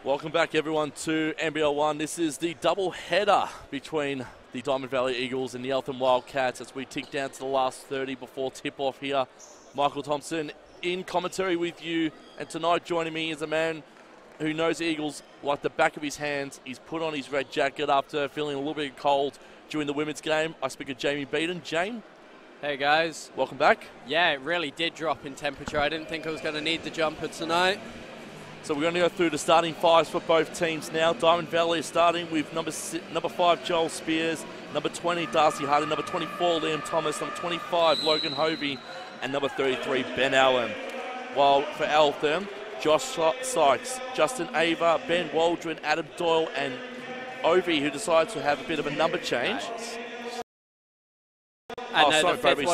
Welcome back, everyone, to NBL1. This is the double header between the Diamond Valley Eagles and the Eltham Wildcats as we tick down to the last 30 before tip-off here. Michael Thompson in commentary with you, and tonight joining me is a man who knows the Eagles like the back of his hands. He's put on his red jacket after feeling a little bit cold during the women's game. I speak of Jamie Beaton. Jane. Hey guys. Welcome back. Yeah, it really did drop in temperature. I didn't think I was going to need the jumper tonight. So we're going to go through the starting fives for both teams now. Diamond Valley is starting with number 5, Joel Spears, number 20, Darcy Harding, number 24, Liam Thomas, number 25, Logan Hovey, and number 33, Ben Allen. While for Eltham, Josh Sykes, Justin Ava, Ben Waldron, Adam Doyle, and Ovi, who decides to have a bit of a number change. And sorry, Bradley.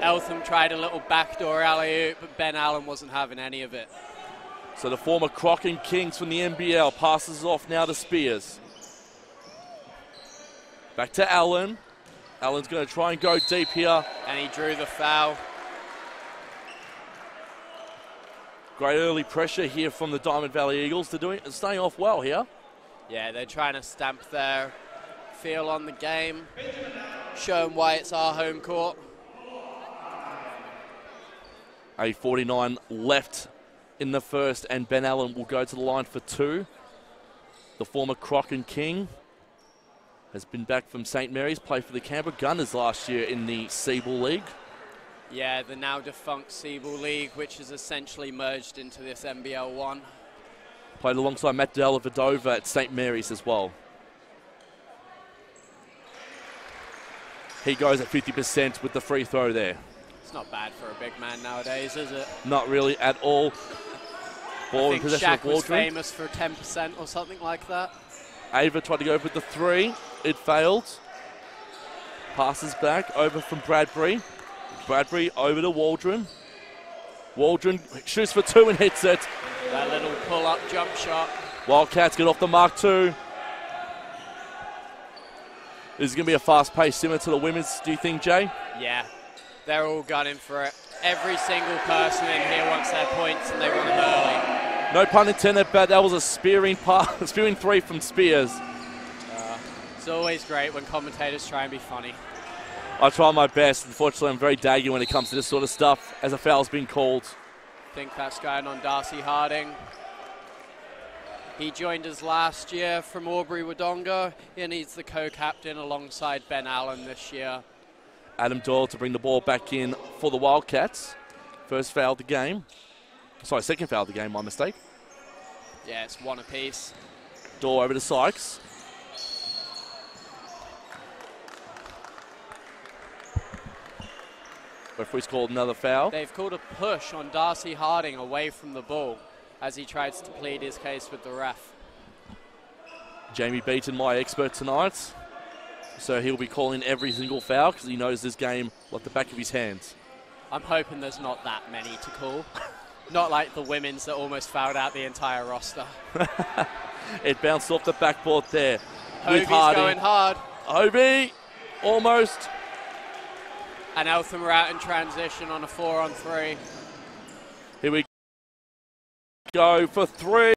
Eltham tried a little backdoor alley-oop, but Ben Allen wasn't having any of it. So the former Croc and Kings from the NBL passes off now to Spears. Back to Allen. Allen's going to try and go deep here. And he drew the foul. Great early pressure here from the Diamond Valley Eagles. They're staying off well here. Yeah, they're trying to stamp their feel on the game, show them why it's our home court. 8:49 left in the first, and Ben Allen will go to the line for 2. The former Croc and King has been back from St. Mary's, played for the Canberra Gunners last year in the Seabull League. Yeah, the now defunct Seabull League, which is essentially merged into this NBL1. Played alongside Matt Dellavedova at St. Mary's as well. He goes at 50% with the free throw there. It's not bad for a big man nowadays, is it? Not really at all. Ball in possession of Shaq was Waldron. famous for 10% or something like that. Ava tried to go with the 3. It failed. Passes back over from Bradbury. Bradbury over to Waldron. Waldron shoots for 2 and hits it. That little pull-up jump shot. Wildcats get off the mark too. This is going to be a fast pace similar to the women's, do you think, Jay? Yeah, they're all gunning for it. Every single person in here wants their points and they want them early. No pun intended, but that was a spearing 3 from Spears. It's always great when commentators try and be funny. I try my best. Unfortunately, I'm very daggy when it comes to this sort of stuff, as a foul's been called. I think that's going on Darcy Harding. He joined us last year from Albury-Wodonga, and he's the co-captain alongside Ben Allen this year. Adam Doyle to bring the ball back in for the Wildcats. First foul of the game. Sorry, second foul of the game, my mistake. Yeah, it's 1 apiece. Doyle over to Sykes. Referee's called another foul. They've called a push on Darcy Harding away from the ball as he tries to plead his case with the ref. Jamie Beaton, my expert tonight. So he'll be calling every single foul because he knows this game like the back of his hands. I'm hoping there's not that many to call. Not like the women's that almost fouled out the entire roster. It bounced off the backboard there. Hovey's going hard. Hovey, almost. And Eltham are out in transition on a 4-on-3. Here we go for 3.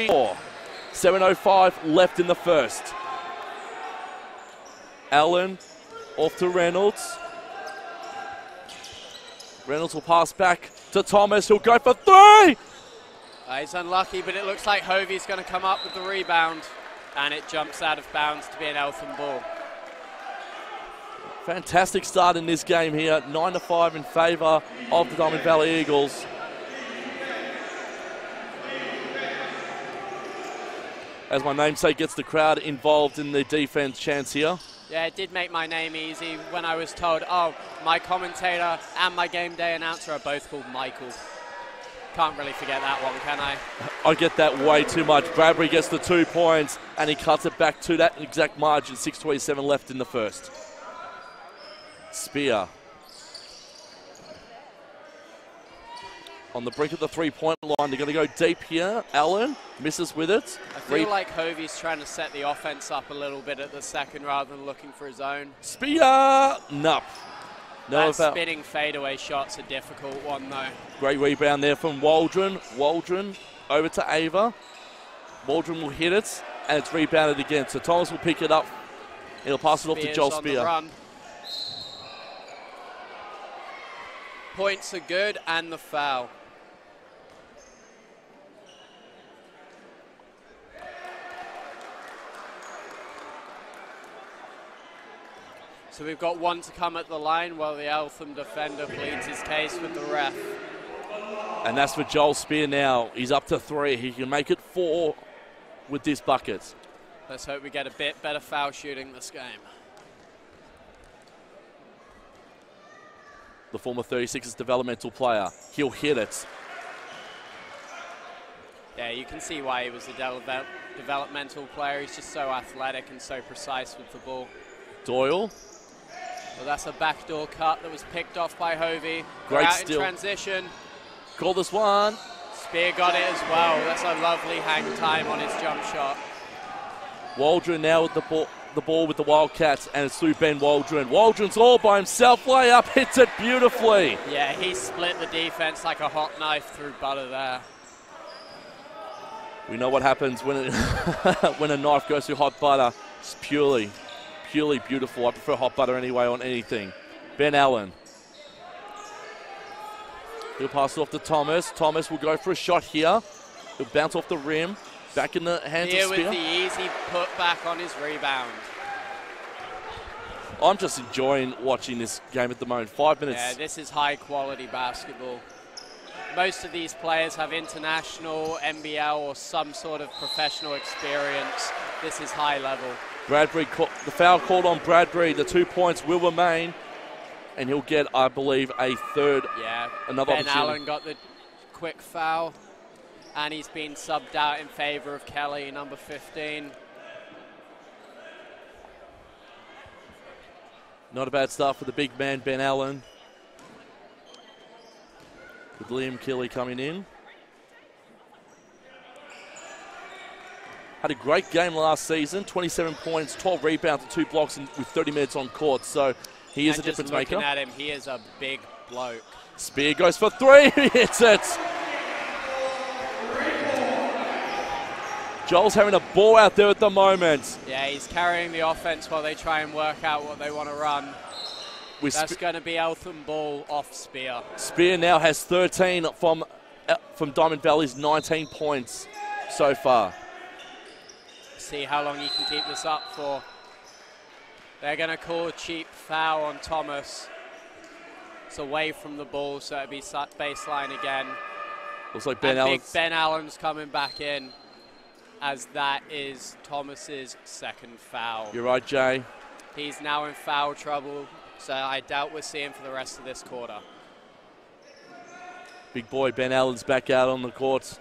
Four. 7:05 left in the first. Allen off to Reynolds. Reynolds will pass back to Thomas, who'll go for 3! He's unlucky, but it looks like Hovey's going to come up with the rebound, and it jumps out of bounds to be an Eltham ball. Fantastic start in this game here, 9-5 in favour of the Diamond Valley Eagles. As my namesake gets the crowd involved in the defense chance here. Yeah, it did make my name easy when I was told, oh, my commentator and my game day announcer are both called Michael. Can't really forget that one, can I? I get that way too much. Bradbury gets the 2 points and he cuts it back to that exact margin. 6:27 left in the first. Spear. On the brink of the 3-point line. They're going to go deep here. Allen misses with it. I feel like Hovey's trying to set the offense up a little bit at the second rather than looking for his own. Spear! Nope. That spinning fadeaway shot's a difficult one, though. Great rebound there from Waldron. Waldron over to Ava. Waldron will hit it, and it's rebounded again. So Thomas will pick it up. He'll pass it off to Joel Spear. Points are good, and the foul. So we've got one to come at the line while the Eltham defender pleads his case with the ref. And that's for Joel Spear now. He's up to 3. He can make it 4 with this bucket. Let's hope we get a bit better foul shooting this game. The former 36ers developmental player. He'll hit it. Yeah, you can see why he was a developmental player. He's just so athletic and so precise with the ball. Doyle. Well, that's a backdoor cut that was picked off by Hovey. Great out steal. In transition. Call this one. Spear got it as well. That's a lovely hang time on his jump shot. Waldron now with the ball with the Wildcats, and it's through Ben Waldron. Waldron's all by himself. Layup, hits it beautifully. Yeah, he split the defense like a hot knife through butter there. We know what happens when when a knife goes through hot butter. It's purely beautiful. I prefer hot butter anyway on anything. Ben Allen. He'll pass it off to Thomas. Thomas will go for a shot here. He'll bounce off the rim. Back in the hands of Spear. Here with the easy put back on his rebound. I'm just enjoying watching this game at the moment. 5 minutes. Yeah, this is high quality basketball. Most of these players have international, NBL, or some sort of professional experience. This is high level. Bradbury, the foul called on Bradbury. The 2 points will remain, and he'll get, I believe, a third. Yeah, another Ben opportunity. Allen got the quick foul. And he's been subbed out in favor of Kelly, number 15. Not a bad start for the big man, Ben Allen. With Liam Kelly coming in. Had a great game last season, 27 points, 12 rebounds, and 2 blocks with 30 minutes on court. So he is a difference maker. Looking at him, he is a big bloke. Spear goes for 3, he hits it. Joel's having a ball out there at the moment. Yeah, he's carrying the offense while they try and work out what they want to run. That's going to be Eltham ball off Spear. Spear now has 13 from Diamond Valley's 19 points so far. See how long he can keep this up for. They're going to call a cheap foul on Thomas. It's away from the ball, so it'll be baseline again. Looks like Ben Allen's coming back in, as that is Thomas's second foul. You're right, Jay. He's now in foul trouble, so I doubt we'll see him for the rest of this quarter. Big boy Ben Allen's back out on the court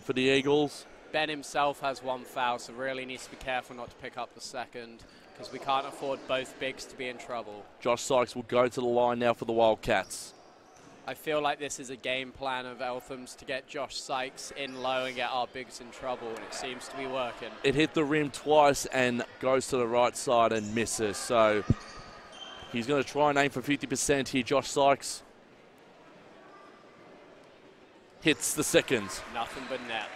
for the Eagles. Ben himself has 1 foul, so really needs to be careful not to pick up the second, because we can't afford both bigs to be in trouble. Josh Sykes will go to the line now for the Wildcats. I feel like this is a game plan of Eltham's to get Josh Sykes in low and get our bigs in trouble, and it seems to be working. It hit the rim twice and goes to the right side and misses. So he's going to try and aim for 50% here, Josh Sykes. Hits the second. Nothing but net.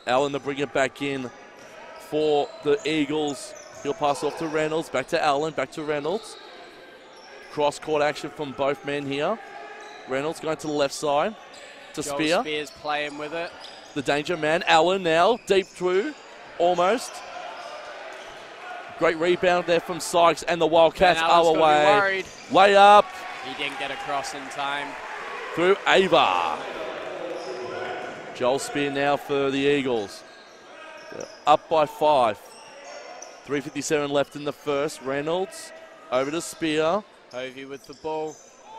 Allen to bring it back in for the Eagles. He'll pass off to Reynolds, back to Allen, back to Reynolds. Cross-court action from both men here. Reynolds going to the left side to Spear. Spear's playing with it. The danger man, Allen now, deep through, almost. Great rebound there from Sykes, and the Wildcats are away. Layup. He didn't get across in time. Through Ava. Joel Spear now for the Eagles. They're up by 5. 3:57 left in the first. Reynolds over to Spear. Hovey with the ball.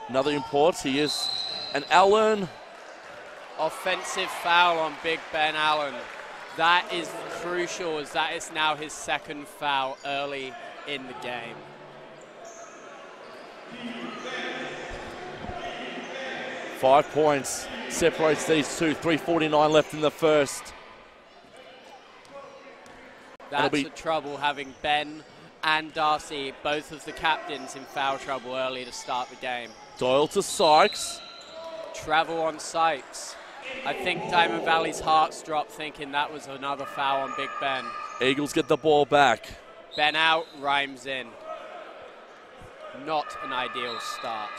Another import. He is an Allen. Offensive foul on Big Ben Allen. That is crucial, as that is now his second foul early in the game. Five points separates these two. 3:49 left in the first. That's the trouble, having Ben and Darcy, both of the captains, in foul trouble early to start the game. Doyle to Sykes. Travel on Sykes. I think Diamond Valley's hearts dropped thinking that was another foul on Big Ben. Eagles get the ball back. Ben out, Rhymes in. Not an ideal start.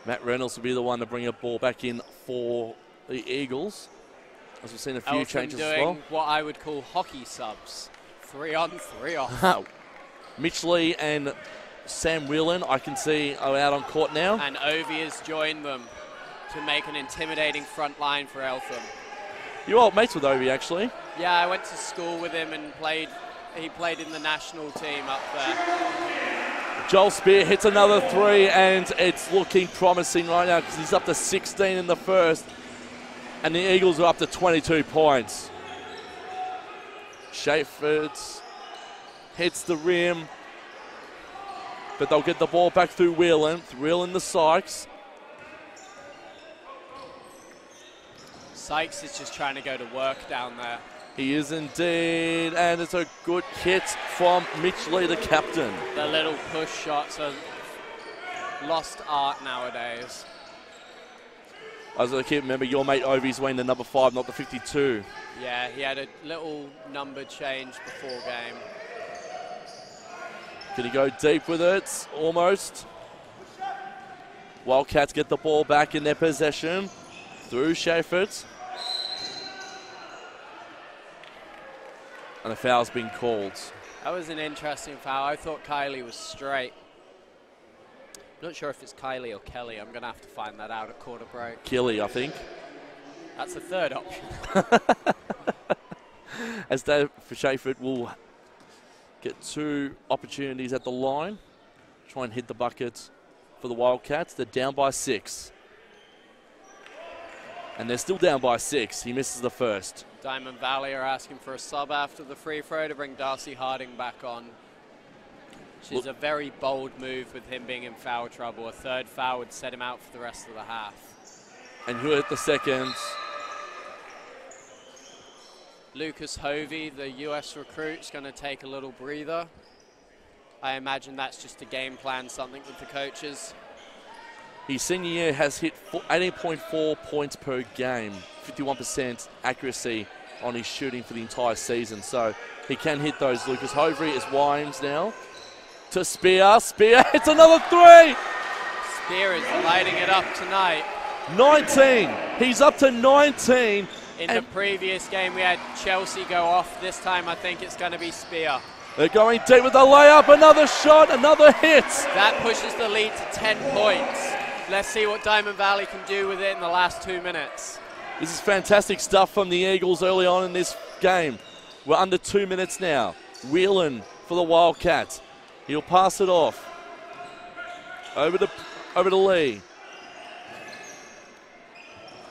Matt Reynolds will be the one to bring a ball back in for the Eagles. As we've seen a few changes as well. What I would call hockey subs. 3 on, 3 off. Mitch Lee and Sam Whelan, I can see, are out on court now. And Ovi has joined them to make an intimidating front line for Eltham. You're old mates with Ovi, actually. Yeah, I went to school with him and he played in the national team up there. Joel Spear hits another 3, and it's looking promising right now because he's up to 16 in the first, and the Eagles are up to 22 points. Shaford hits the rim, but they'll get the ball back through Whelan. Whelan to Sykes. Sykes is just trying to go to work down there. He is indeed, and it's a good hit from Mitch Lee, the captain. The little push shots are lost art nowadays. As I keep remember, your mate Ovi's wearing the number 5, not the 52. Yeah, he had a little number change before game. Can he go deep with it? Almost. Wildcats get the ball back in their possession through Shaford. And a foul's been called. That was an interesting foul. I thought Kylie was straight. Not sure if it's Kylie or Kelly. I'm going to have to find that out at quarter break. Kelly, I think. That's the third option. As Dave for Shaford will get 2 opportunities at the line. Try and hit the bucket for the Wildcats. They're down by 6. And they're still down by 6. He misses the first. Diamond Valley are asking for a sub after the free throw to bring Darcy Harding back on. Which is a very bold move with him being in foul trouble. A third foul would set him out for the rest of the half. And who hit the second? Lucas Hovey, the US recruit, is going to take a little breather. I imagine that's just a game plan, something with the coaches. His senior year has hit 18.4 points per game, 51% accuracy on his shooting for the entire season. So he can hit those. Lucas Hovey is Wimes now to Spear. Spear hits another 3. Spear is lighting it up tonight. 19. He's up to 19. In the previous game, we had Chelsea go off. This time, I think it's going to be Spear. They're going deep with the layup. Another shot, another hit. That pushes the lead to 10 points. Let's see what Diamond Valley can do with it in the last 2 minutes. This is fantastic stuff from the Eagles early on in this game. We're under 2 minutes now. Whelan for the Wildcats. He'll pass it off. Over to Lee.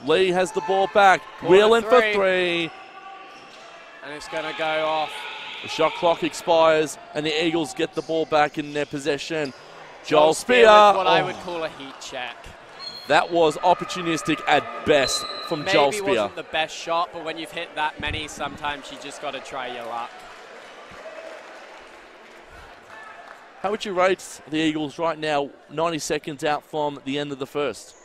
Lee has the ball back. Whelan for 3. And it's going to go off. The shot clock expires, and the Eagles get the ball back in their possession. Joel Spear. What I would call a heat check. That was opportunistic at best from Joel Spear. Maybe wasn't the best shot, but when you've hit that many, sometimes you just got to try your luck. How would you rate the Eagles right now, 90 seconds out from the end of the first?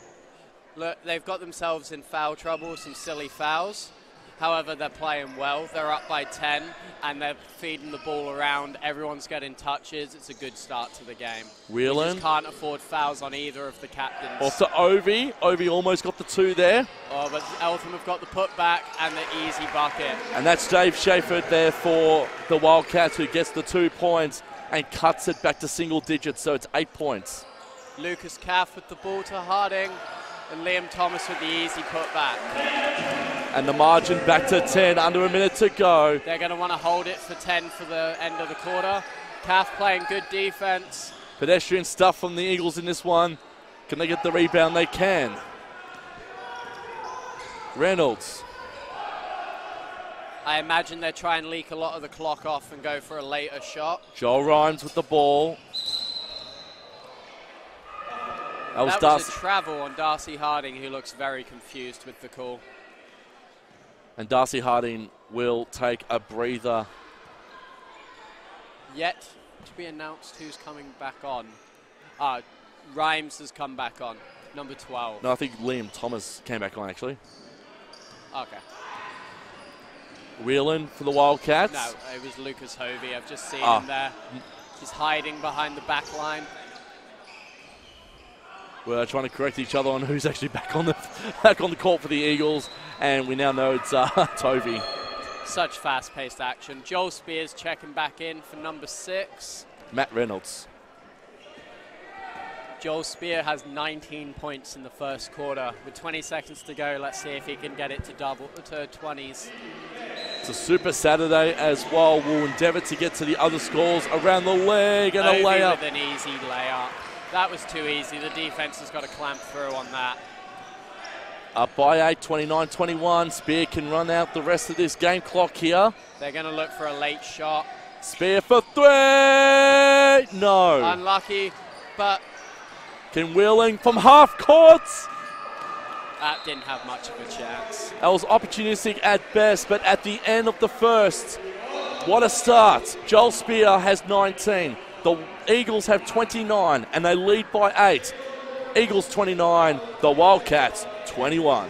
Look, they've got themselves in foul trouble, some silly fouls. However, they're playing well. They're up by 10, and they're feeding the ball around. Everyone's getting touches. It's a good start to the game. Whelan. We just can't afford fouls on either of the captains. Off to Ovi. Ovi almost got the 2 there. Oh, but Eltham have got the putback and the easy bucket. And that's Dave Schaefer there for the Wildcats, who gets the 2 points and cuts it back to single digits, so it's 8 points. Lucas Caff with the ball to Harding, and Liam Thomas with the easy putback. And the margin back to 10, under a minute to go. They're going to want to hold it for 10 for the end of the quarter. Caff playing good defense. Pedestrian stuff from the Eagles in this one. Can they get the rebound? They can. Reynolds. I imagine they're trying to leak a lot of the clock off and go for a later shot. Joel Rhymes with the ball. That was a travel on Darcy Harding, who looks very confused with the call. And Darcy Harding will take a breather. Yet to be announced who's coming back on. Rhymes has come back on, number 12. No, I think Liam Thomas came back on, actually. Okay. Whelan for the Wildcats. No, it was Lucas Hovey. I've just seen him there. He's hiding behind the back line. We're trying to correct each other on who's actually back on the court for the Eagles, and we now know it's Tovey. Such fast-paced action. Joel Spears checking back in for number 6. Matt Reynolds. Joel Spear has 19 points in the first quarter. With 20 seconds to go, let's see if he can get it to 20s. It's a Super Saturday as well. We'll endeavour to get to the other scores around the leg and a layup. With an easy layup. That was too easy. The defense has got to clamp through on that. Up by 8, 29-21. Spear can run out the rest of this game clock here. They're going to look for a late shot. Spear for 3. No. Unlucky, but can Wheeling from half court. That didn't have much of a chance. That was opportunistic at best, but at the end of the first, what a start. Joel Spear has 19. The Eagles have 29, and they lead by 8. Eagles 29, the Wildcats 21.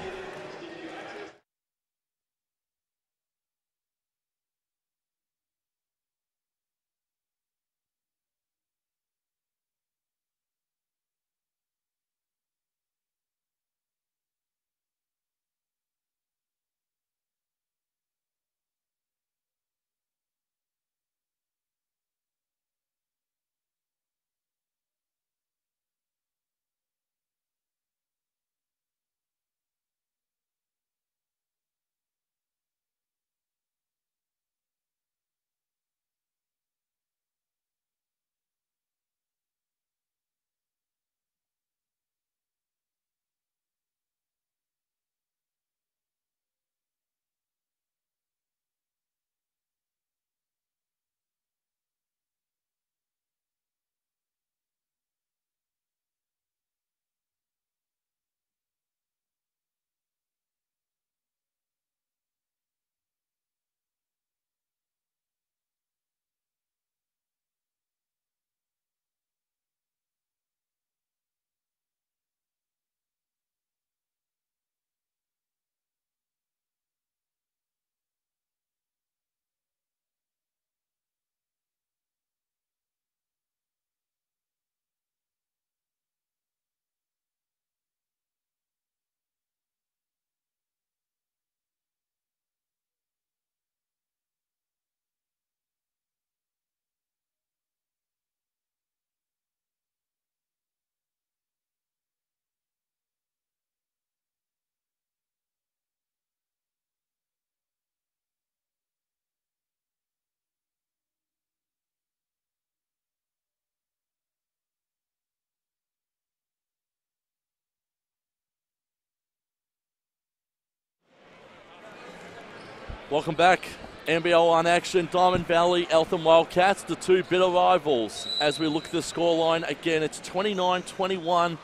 Welcome back. NBL1 action, Diamond Valley, Eltham Wildcats, the two bitter rivals. As we look at the scoreline, again, it's 29-21.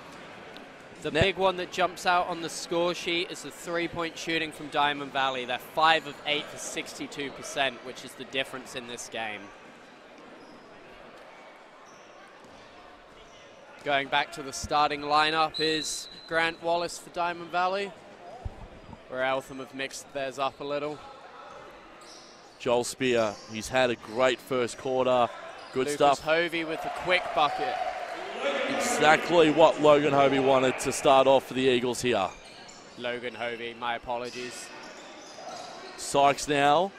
The big one that jumps out on the score sheet is the three-point shooting from Diamond Valley. They're 5 of 8 for 62%, which is the difference in this game. Going back to the starting lineup is Grant Wallace for Diamond Valley, where Eltham have mixed theirs up a little. Joel Spear, he's had a great first quarter. Good Lucas stuff. Hovey with the quick bucket. Exactly what Logan Hovey wanted to start off for the Eagles here. Logan Hovey, my apologies. Sykes now.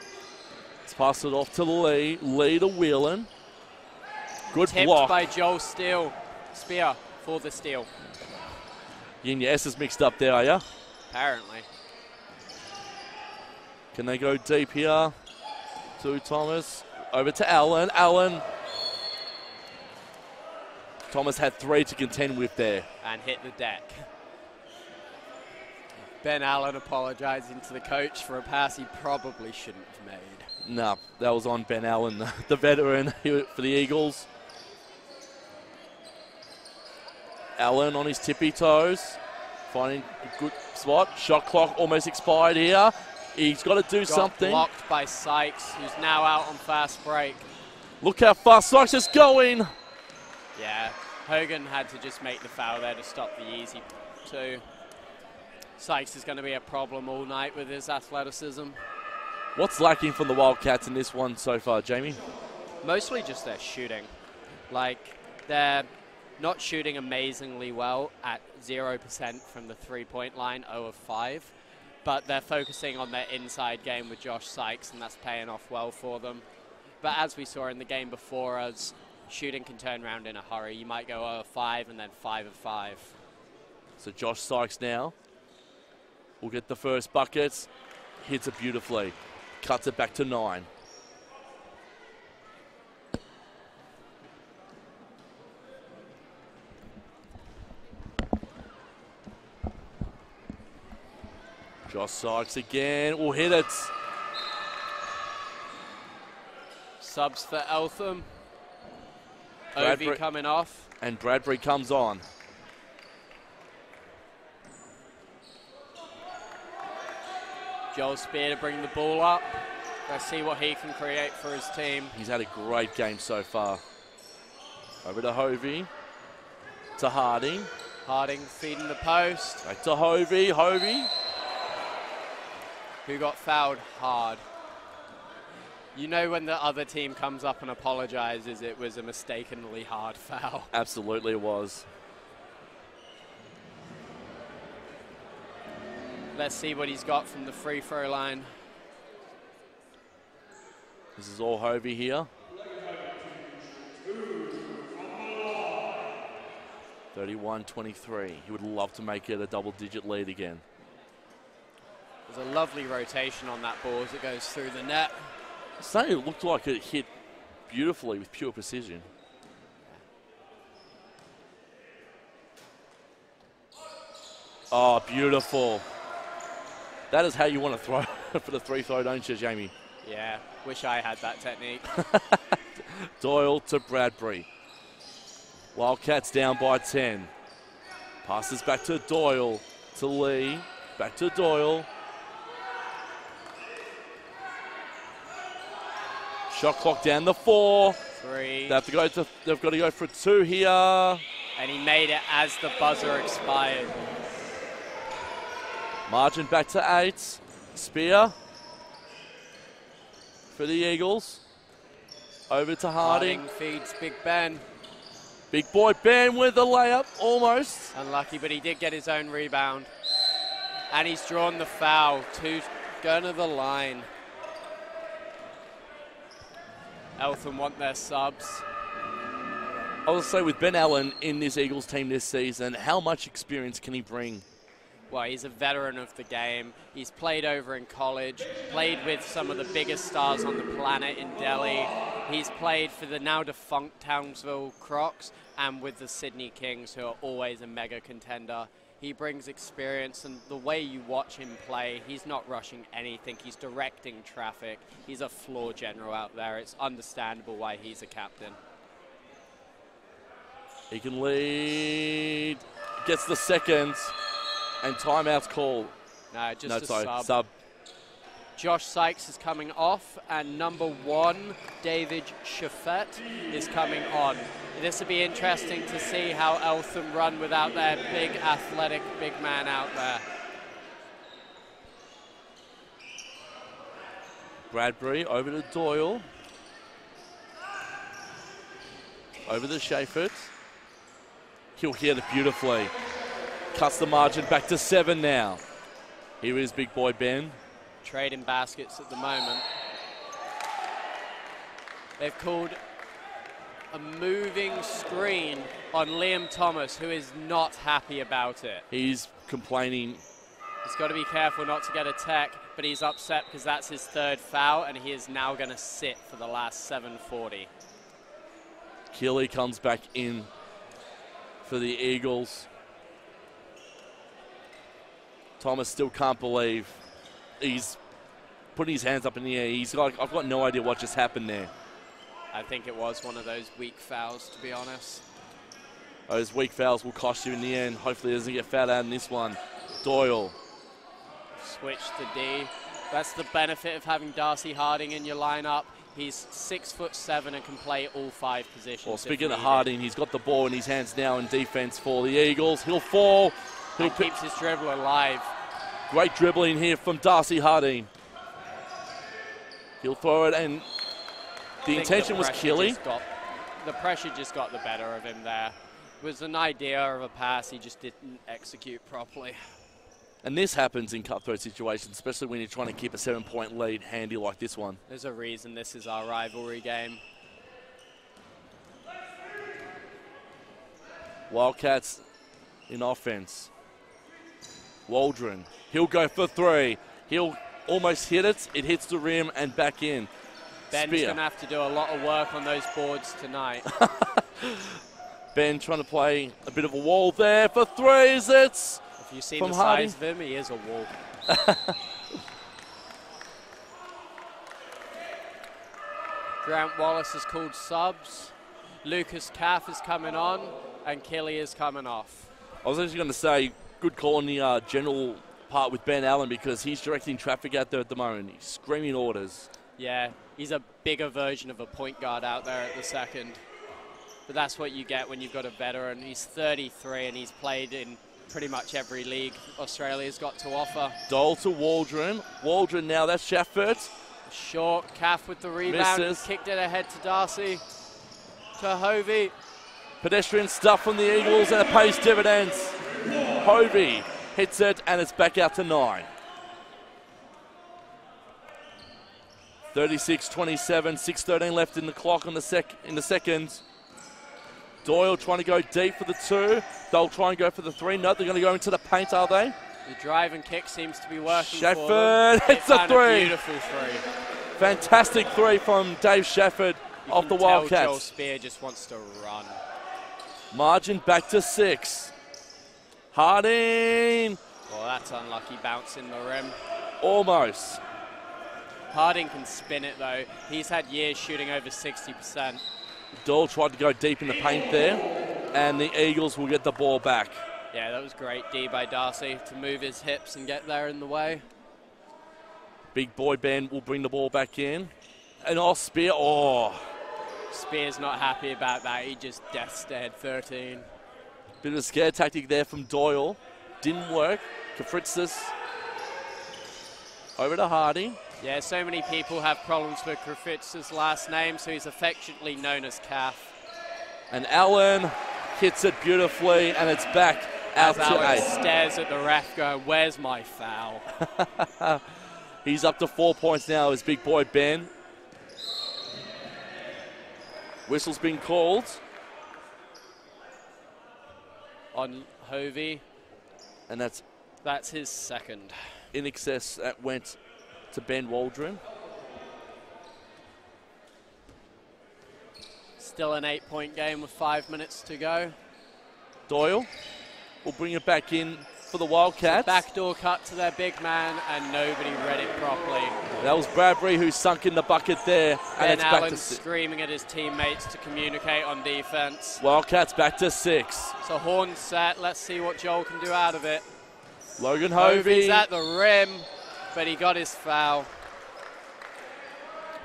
Let's pass it off to Lee. Lee to Whelan. Good Tipped block. by Joel Spear for the steal. You and your S's mixed up there, are you? Apparently. Can they go deep here? To Thomas. Over to Allen. Allen. Thomas had 3 to contend with there. And hit the deck. Ben Allen apologising to the coach for a pass he probably shouldn't have made. No, that was on Ben Allen, the veteran here for the Eagles. Allen on his tippy toes. Finding a good spot. Shot clock almost expired here. He's got to do something. Blocked by Sykes, who's now out on fast break. Look how fast Sykes is going. Yeah, Hogan had to just make the foul there to stop the easy two. Sykes is going to be a problem all night with his athleticism. What's lacking from the Wildcats in this one so far, Jamie? Mostly just their shooting. Like, they're not shooting amazingly well at 0% from the three-point line, 0 of 5. But they're focusing on their inside game with Josh Sykes, and that's paying off well for them. But as we saw in the game before us, shooting can turn around in a hurry. You might go 0 of 5 and then 5 of 5. So Josh Sykes now will get the first buckets. Hits it beautifully. Cuts it back to 9. Josh Sykes again will hit it. Subs for Eltham. Bradbury Ovi coming off. And Bradbury comes on. Joel Spear to bring the ball up. Let's see what he can create for his team. He's had a great game so far. Over to Hovey. To Harding. Harding feeding the post. Back to Hovey. Hovey. Who got fouled hard. You know when the other team comes up and apologizes, it was a mistakenly hard foul. Absolutely it was. Let's see what he's got from the free throw line. This is all Hovey here. 31-23. He would love to make it a double-digit lead again. There's a lovely rotation on that ball as it goes through the net. Saying it looked like it hit beautifully with pure precision. Oh, beautiful. That is how you want to throw for the free throw, don't you, Jamie? Yeah, wish I had that technique. Doyle to Bradbury. Wildcats down by 10. Passes back to Doyle, to Lee, back to Doyle. Shot clock down the 4. 3. They've got to go for 2 here. And he made it as the buzzer expired. Margin back to 8. Spear for the Eagles. Over to Harding. Harding feeds Big Ben. Big boy Ben with a layup, almost. Unlucky, but he did get his own rebound. And he's drawn the foul. 2 going to the line. Eltham want their subs. I will say with Ben Allen in this Eagles team this season, how much experience can he bring? Well, he's a veteran of the game. He's played over in college, played with some of the biggest stars on the planet in Delhi. He's played for the now defunct Townsville Crocs and with the Sydney Kings, who are always a mega contender. He brings experience, and the way you watch him play, he's not rushing anything. He's directing traffic. He's a floor general out there. It's understandable why he's a captain. He can lead, gets the seconds, and timeout's called. No, just a sub. Josh Sykes is coming off, and number 1, David Chaffet, is coming on. This will be interesting to see how Eltham run without their big, athletic, big man out there. Bradbury over to Doyle. Over to Chaffet. He'll hit it beautifully. Cuts the margin back to 7 now. Here is big boy Ben. Trading baskets at the moment. They've called a moving screen on Liam Thomas, who is not happy about it. He's complaining. He's got to be careful not to get a tech, but he's upset because that's his 3rd foul, and he is now going to sit for the last 7:40. Keeley comes back in for the Eagles. Thomas still can't believe he's putting his hands up in the air. He's like, I've got no idea what just happened there. I think it was one of those weak fouls, to be honest. Those weak fouls will cost you in the end. Hopefully he doesn't get fouled out in this one. Doyle. Switch to D. That's the benefit of having Darcy Harding in your lineup. He's 6'7" and can play all 5 positions. Well, speaking of Harding, he's got the ball in his hands now in defense for the Eagles. He'll fall. He keeps his dribble alive. Great dribbling here from Darcy Harding. He'll throw it, and the intention was Keeley. The pressure just got the better of him there. It was an idea of a pass, he just didn't execute properly. And this happens in cutthroat situations, especially when you're trying to keep a 7-point lead handy like this one. There's a reason this is our rivalry game. Wildcats in offense. Waldron, he'll go for 3. He'll almost hit it. It hits the rim and back in. Ben's going to have to do a lot of work on those boards tonight. Ben trying to play a bit of a wall there for 3s. It's if you see the size of him, he is a wall. Grant Wallace has called subs. Lucas Caff is coming on, and Kelly is coming off. I was actually going to say, good call on the general part with Ben Allen, because he's directing traffic out there at the moment. He's screaming orders. Yeah, he's a bigger version of a point guard out there at the second. But that's what you get when you've got a veteran. He's 33 and he's played in pretty much every league Australia's got to offer. Dole to Waldron. Waldron now, that's Shaffert. Short, Caff with the rebound. Misses. Kicked it ahead to Darcy. To Hovey. Pedestrian stuff from the Eagles, and it pays dividends. Hovey hits it, and it's back out to 9. 36-27, 6:13 left in the clock in the second. Doyle trying to go deep for the 2. They'll try and go for the 3. No, they're going to go into the paint, are they? The drive and kick seems to be working for them. Shafford hits a 3. A beautiful 3. Fantastic 3 from Dave Shafford of the Wildcats. Joel Spear just wants to run. Margin back to 6. Harding. Well, that's unlucky bounce in the rim. Almost. Harding can spin it though. He's had years shooting over 60%. Doyle tried to go deep in the paint there, and the Eagles will get the ball back. Yeah, that was great D by Darcy to move his hips and get there in the way. Big boy Ben will bring the ball back in. And Spear, Spear's not happy about that. He just death stared 13. Bit of a scare tactic there from Doyle. Didn't work. Kafritzis over to Harding. Yeah, so many people have problems with Kafritzis' last name, so he's affectionately known as Caff. And Allen hits it beautifully, and it's back out as to Allen 8. Stares at the ref going, where's my foul? He's up to 4 points now as big boy Ben. Whistle's been called. On Hovey. And that's his second. In excess, that went to Ben Waldron. Still an 8-point game with 5 minutes to go. Doyle will bring it back in for the Wildcats. Backdoor cut to their big man, and nobody read it properly. That was Bradbury who sunk in the bucket there. Ben and it's Allen back to screaming at his teammates to communicate on defense. Wildcats back to 6. So horn set. Let's see what Joel can do out of it. Logan Hovey's Hovey. at the rim, but he got his foul.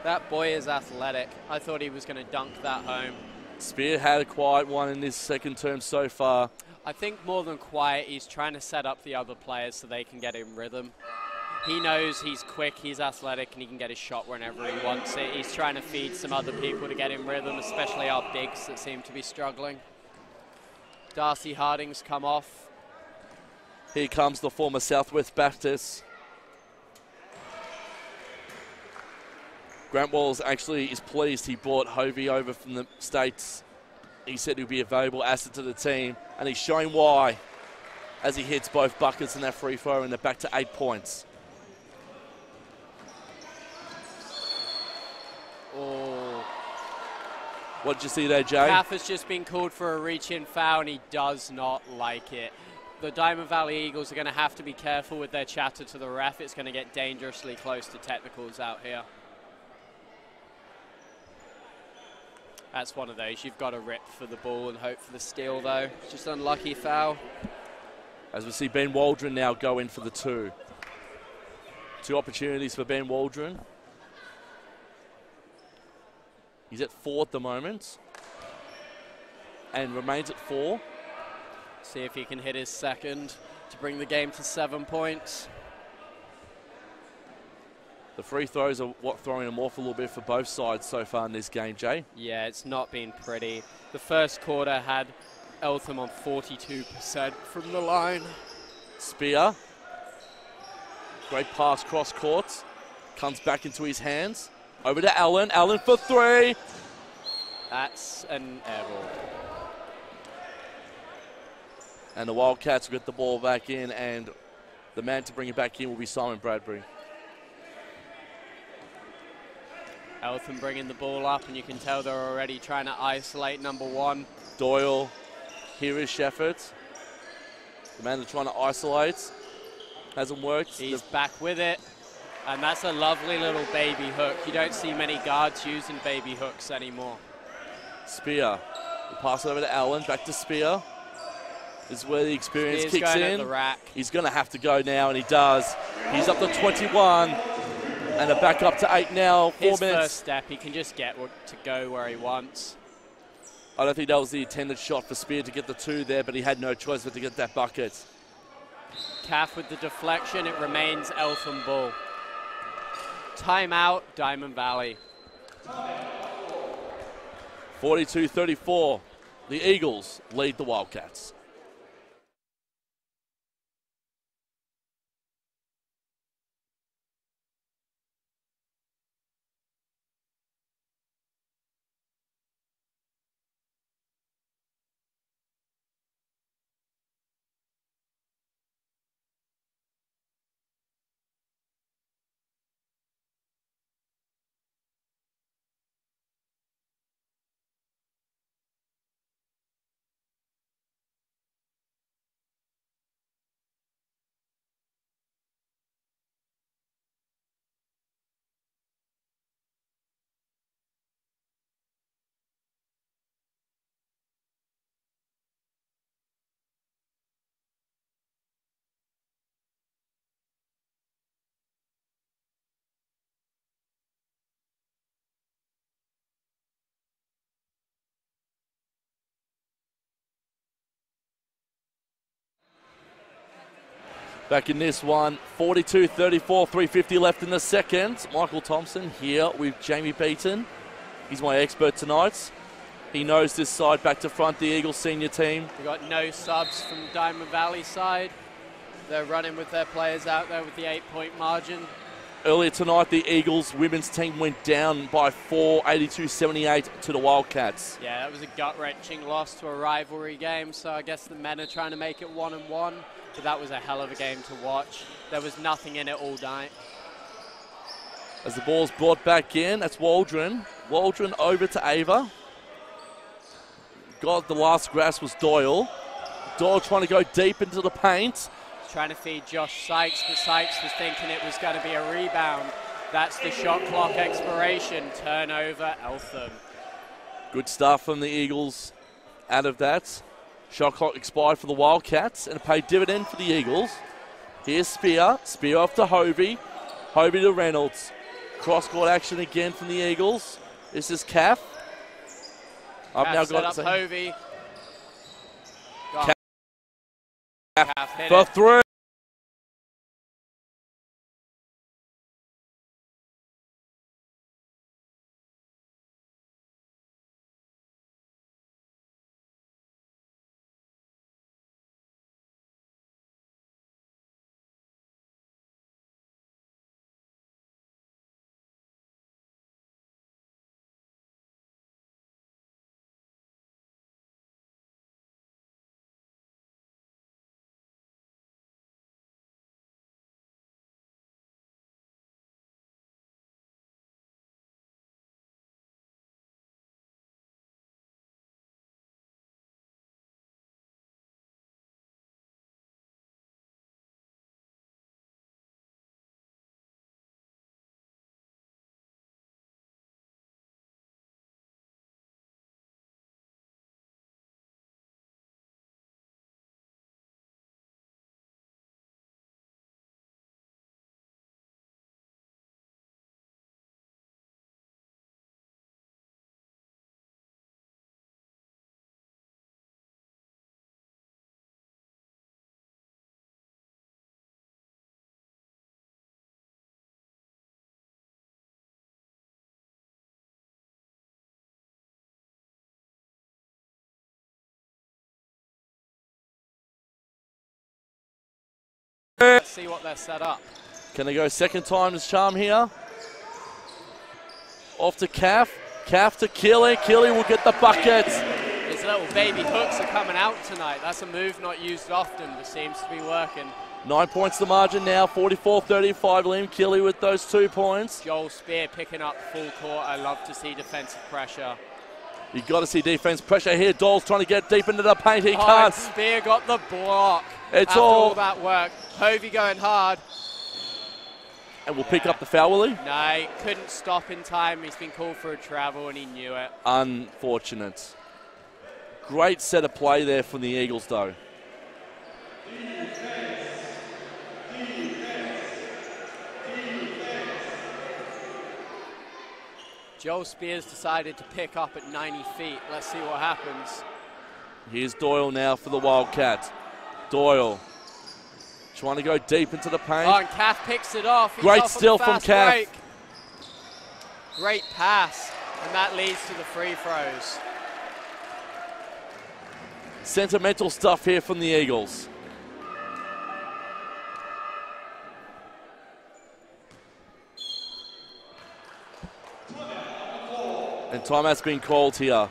That boy is athletic. I thought he was going to dunk that home. Spear had a quiet one in this second term so far. I think more than quiet, he's trying to set up the other players so they can get in rhythm. He knows he's quick, he's athletic, and he can get his shot whenever he wants it. He's trying to feed some other people to get in rhythm, especially our bigs that seem to be struggling. Darcy Harding's come off. Here comes the former Southwest Baptist. Grant Walls actually is pleased he brought Hovey over from the States. He said he'll be a valuable asset to the team, and he's showing why as he hits both buckets in that free throw, and they're back to 8 points. Oh. What did you see there, Jay? Caff has just been called for a reach-in foul, and he does not like it. The Diamond Valley Eagles are going to have to be careful with their chatter to the ref. It's going to get dangerously close to technicals out here. That's one of those. You've got to rip for the ball and hope for the steal, though. Just unlucky foul. As we see Ben Waldron now go in for the 2. 2 opportunities for Ben Waldron. He's at 4 at the moment and remains at 4. See if he can hit his second to bring the game to 7 points. The free throws are what throwing them off a little bit for both sides so far in this game, Jay. Yeah, it's not been pretty. The first quarter had Eltham on 42% from the line. Spear. Great pass cross court. Comes back into his hands. Over to Allen. Allen for 3. That's an air ball. And the Wildcats will get the ball back in, and the man to bring it back in will be Simon Bradbury. Eltham bringing the ball up, and you can tell they're already trying to isolate number 1. Doyle, here is Sheffert. The man they're trying to isolate. Hasn't worked. He's back with it, and that's a lovely little baby hook. You don't see many guards using baby hooks anymore. Spear. The pass over to Allen, back to Spear. This is where the experience Spear's kicks going in. at the rack. He's going to have to go now, and he does. He's up to 21. And a back up to 8 now. 4 His minutes. first step, he can just get to go where he wants. I don't think that was the intended shot for Spear to get the 2 there, but he had no choice but to get that bucket. Caff with the deflection. It remains Eltham ball. Timeout, Diamond Valley. 42-34. The Eagles lead the Wildcats. Back in this one, 42-34, 3:50 left in the second. Michael Thompson here with Jamie Beaton. He's my expert tonight. He knows this side back to front, the Eagles senior team. We've got no subs from Diamond Valley side. They're running with their players out there with the 8-point margin. Earlier tonight, the Eagles women's team went down by 4, 82-78 to the Wildcats. Yeah, that was a gut-wrenching loss to a rivalry game, so I guess the men are trying to make it 1-1. But that was a hell of a game to watch. There was nothing in it all night. As the ball's brought back in, that's Waldron. Waldron over to Ava. God, the last grasp was Doyle. Doyle trying to go deep into the paint. Trying to feed Josh Sykes, but Sykes was thinking it was going to be a rebound. That's the shot clock expiration. Turnover, Eltham. Good stuff from the Eagles out of that. Shot clock expired for the Wildcats and it paid dividend for the Eagles. Here's Spear. Spear off to Hovey. Hovey to Reynolds. Cross-court action again from the Eagles. This is Caff. I've now got set up Hovey. Caff for three. Let's see what they're set up. Can they go second time's charm here? Off to Caff. Caff to Keeley. Keeley will get the buckets. His little baby hooks are coming out tonight. That's a move not used often, but seems to be working. 9 points the margin now, 44-35. Liam Keeley with those 2 points. Joel Spear picking up full court. I love to see defensive pressure. You've got to see defense pressure here. Dole's trying to get deep into the paint. He can't. Spear got the block. It's After all that work. Hovey going hard. And we'll pick up the foul, will he? No, he couldn't stop in time. He's been called for a travel and he knew it. Unfortunate. Great set of play there from the Eagles, though. Joel Spears decided to pick up at 90 feet. Let's see what happens. Here's Doyle now for the Wildcats. Doyle trying to go deep into the paint. Oh, and Caff picks it off. He's Great off steal from Caff. break. Great pass, and that leads to the free throws. Sentimental stuff here from the Eagles. And timeout's been called here.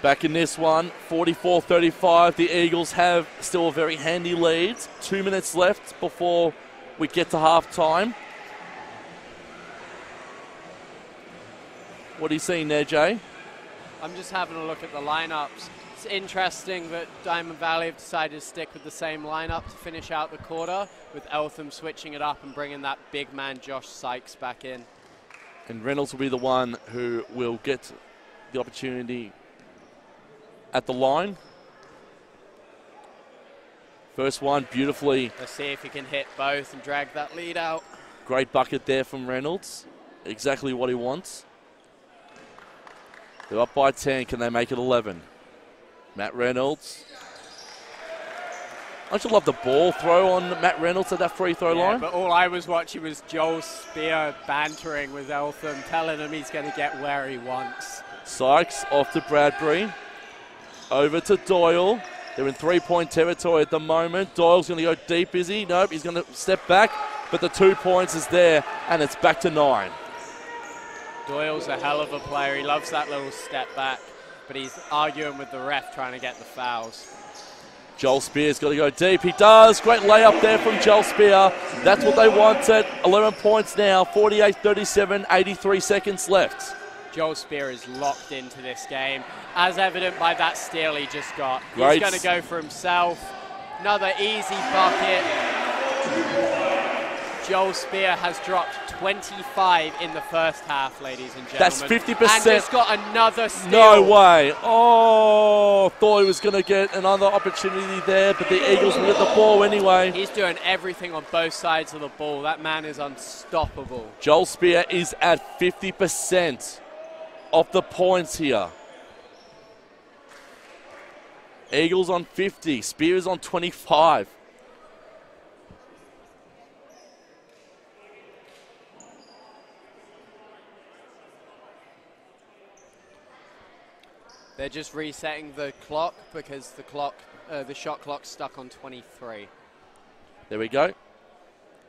Back in this one, 44-35. The Eagles have still a very handy lead. 2 minutes left before we get to halftime. What are you seeing there, Jay? I'm just having a look at the lineups. It's interesting that Diamond Valley have decided to stick with the same lineup to finish out the quarter, with Eltham switching it up and bringing that big man Josh Sykes back in. And Reynolds will be the one who will get the opportunity at the line. First one beautifully. Let's see if he can hit both and drag that lead out. Great bucket there from Reynolds. Exactly what he wants. They're up by 10. Can they make it 11? Matt Reynolds. I should love the ball throw on Matt Reynolds at that free throw line. But all I was watching was Joel Spear bantering with Eltham, telling him he's going to get where he wants. Sykes off to Bradbury. Over to Doyle. They're in three-point territory at the moment. Doyle's going to go deep, is he? Nope, he's going to step back. But the 2 points is there, and it's back to 9. Doyle's a hell of a player. He loves that little step back, but he's arguing with the ref trying to get the fouls. Joel Spear's got to go deep. He does. Great layup there from Joel Spear. That's what they wanted. 11 points now, 48-37, 83 seconds left. Joel Spear is locked into this game, as evident by that steal he just got. Great. He's going to go for himself. Another easy bucket. Joel Spear has dropped 25 in the first half, ladies and gentlemen. That's 50%. And just got another steal. No way. Oh, thought he was going to get another opportunity there, but the Eagles will get the ball anyway. He's doing everything on both sides of the ball. That man is unstoppable. Joel Spear is at 50% of the points here. Eagles on 50. Spear is on 25. They're just resetting the clock because the shot clock's stuck on 23. There we go.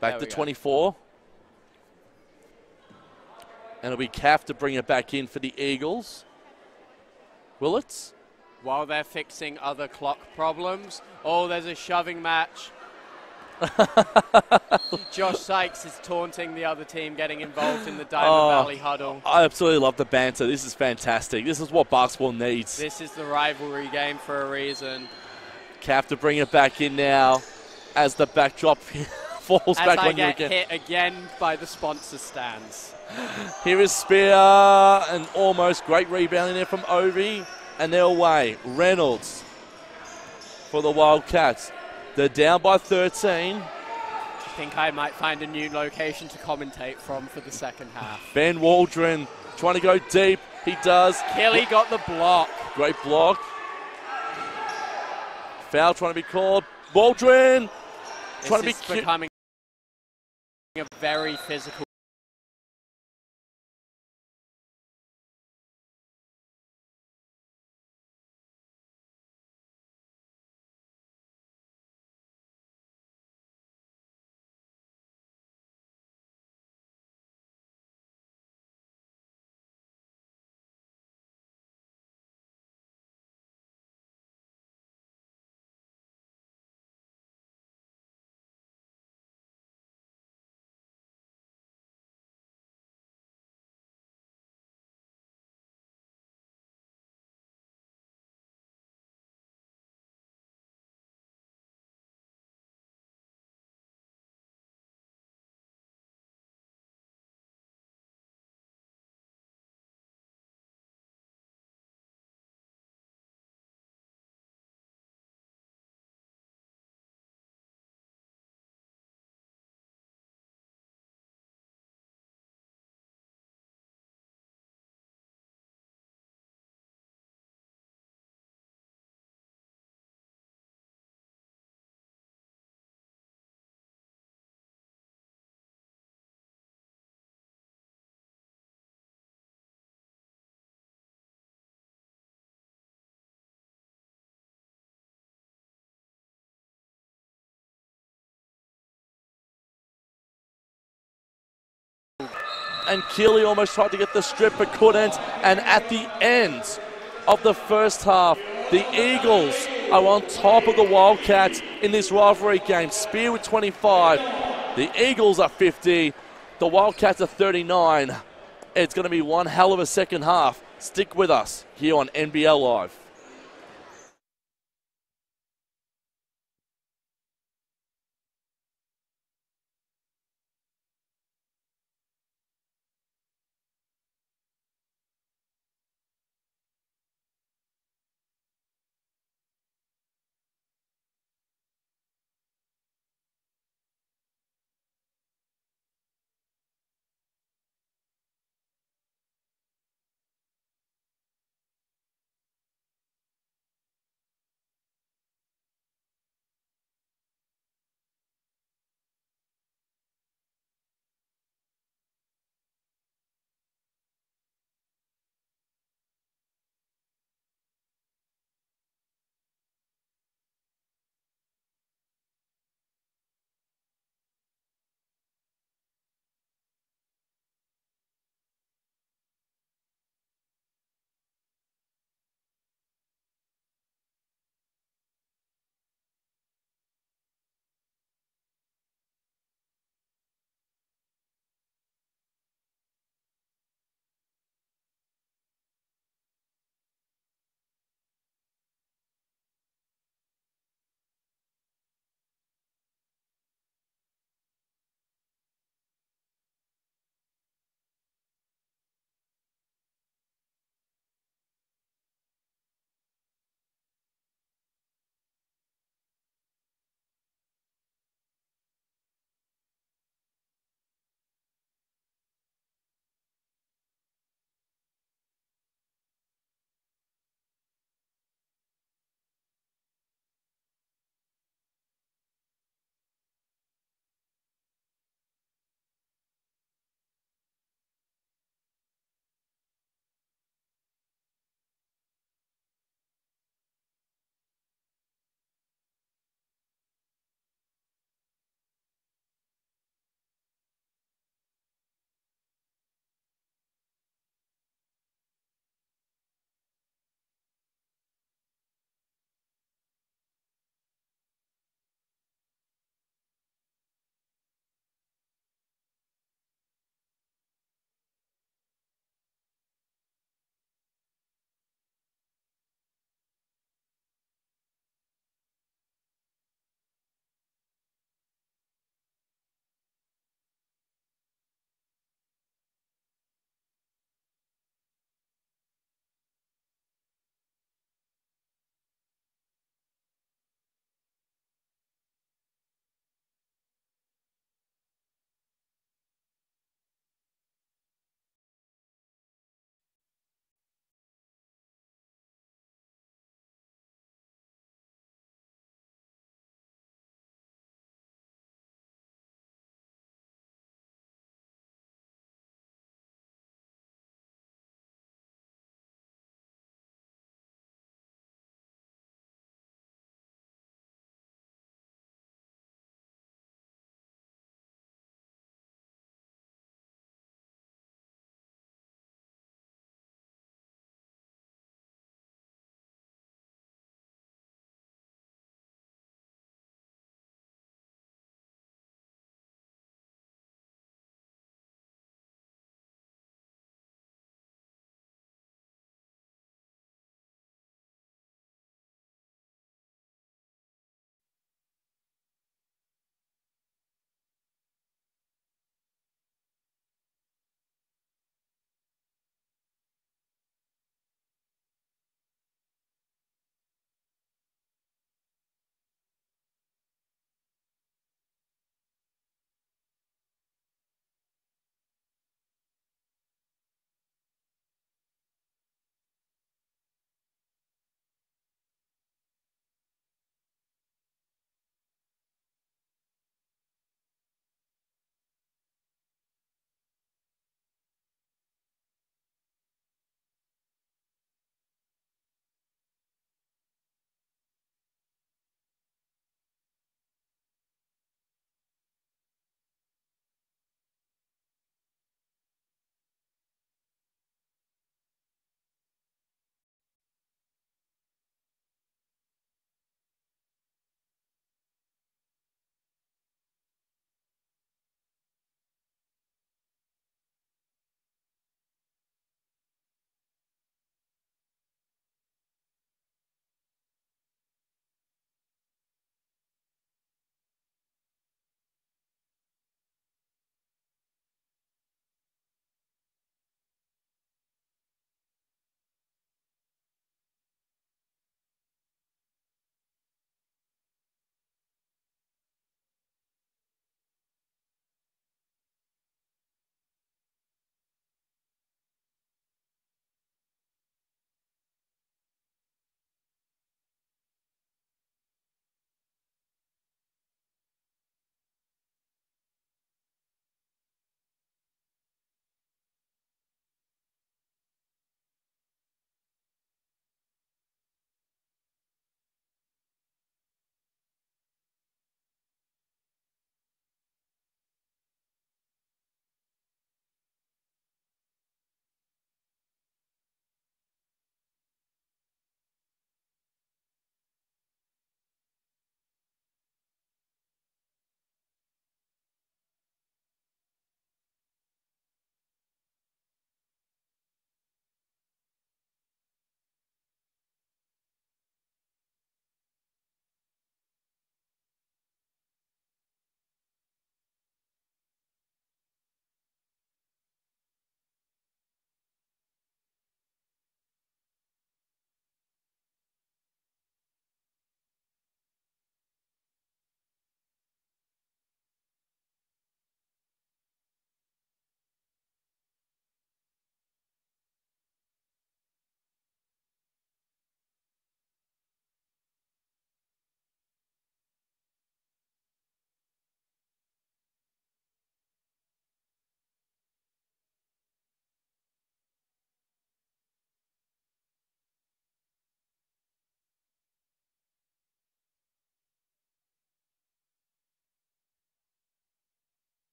Back to 24. And it'll be Caff to bring it back in for the Eagles. Will it? While they're fixing other clock problems. Oh, there's a shoving match. Josh Sykes is taunting the other team, getting involved in the Diamond Valley huddle. I absolutely love the banter. This is fantastic. This is what basketball needs. This is the rivalry game for a reason. Caff to bring it back in now as the backdrop falls back on you again. As I get hit again by the sponsor stands. Here is Spear, and almost great rebounding there from Ovi, and they're away. Reynolds for the Wildcats. They're down by 13. I think I might find a new location to commentate from for the second half. Ben Waldron trying to go deep. He does. Kelly got the block. Great block. Foul trying to be called. Waldron trying to be becoming a very physical. And Keeley almost tried to get the strip but couldn't. And at the end of the first half, the Eagles are on top of the Wildcats in this rivalry game. Spear with 25. The Eagles are 50. The Wildcats are 39. It's going to be one hell of a second half. Stick with us here on NBL Live.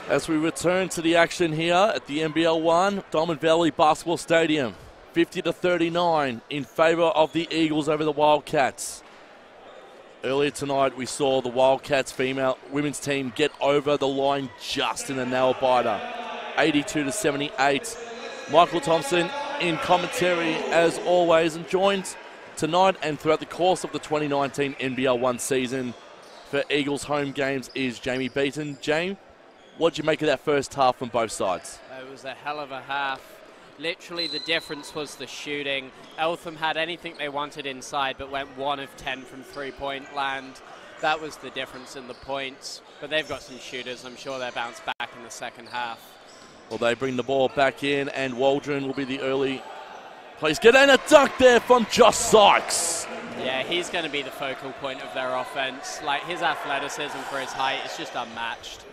As we return to the action here at the NBL1 Diamond Valley Basketball Stadium, 50-39 in favour of the Eagles over the Wildcats. Earlier tonight we saw the Wildcats women's team get over the line just in a nail biter, 82-78. Michael Thompson in commentary as always, and joined tonight and throughout the course of the 2019 NBL1 season for Eagles home games is Jamie Beaton. James, what did you make of that first half from both sides? It was a hell of a half. Literally the difference was the shooting. Eltham had anything they wanted inside but went 1 of 10 from three-point land. That was the difference in the points. But they've got some shooters. I'm sure they'll bounce back in the second half. Well, they bring the ball back in, and Waldron will be the early place. Get in a dunk there from Josh Sykes. Yeah, he's going to be the focal point of their offense. Like, his athleticism for his height is just unmatched.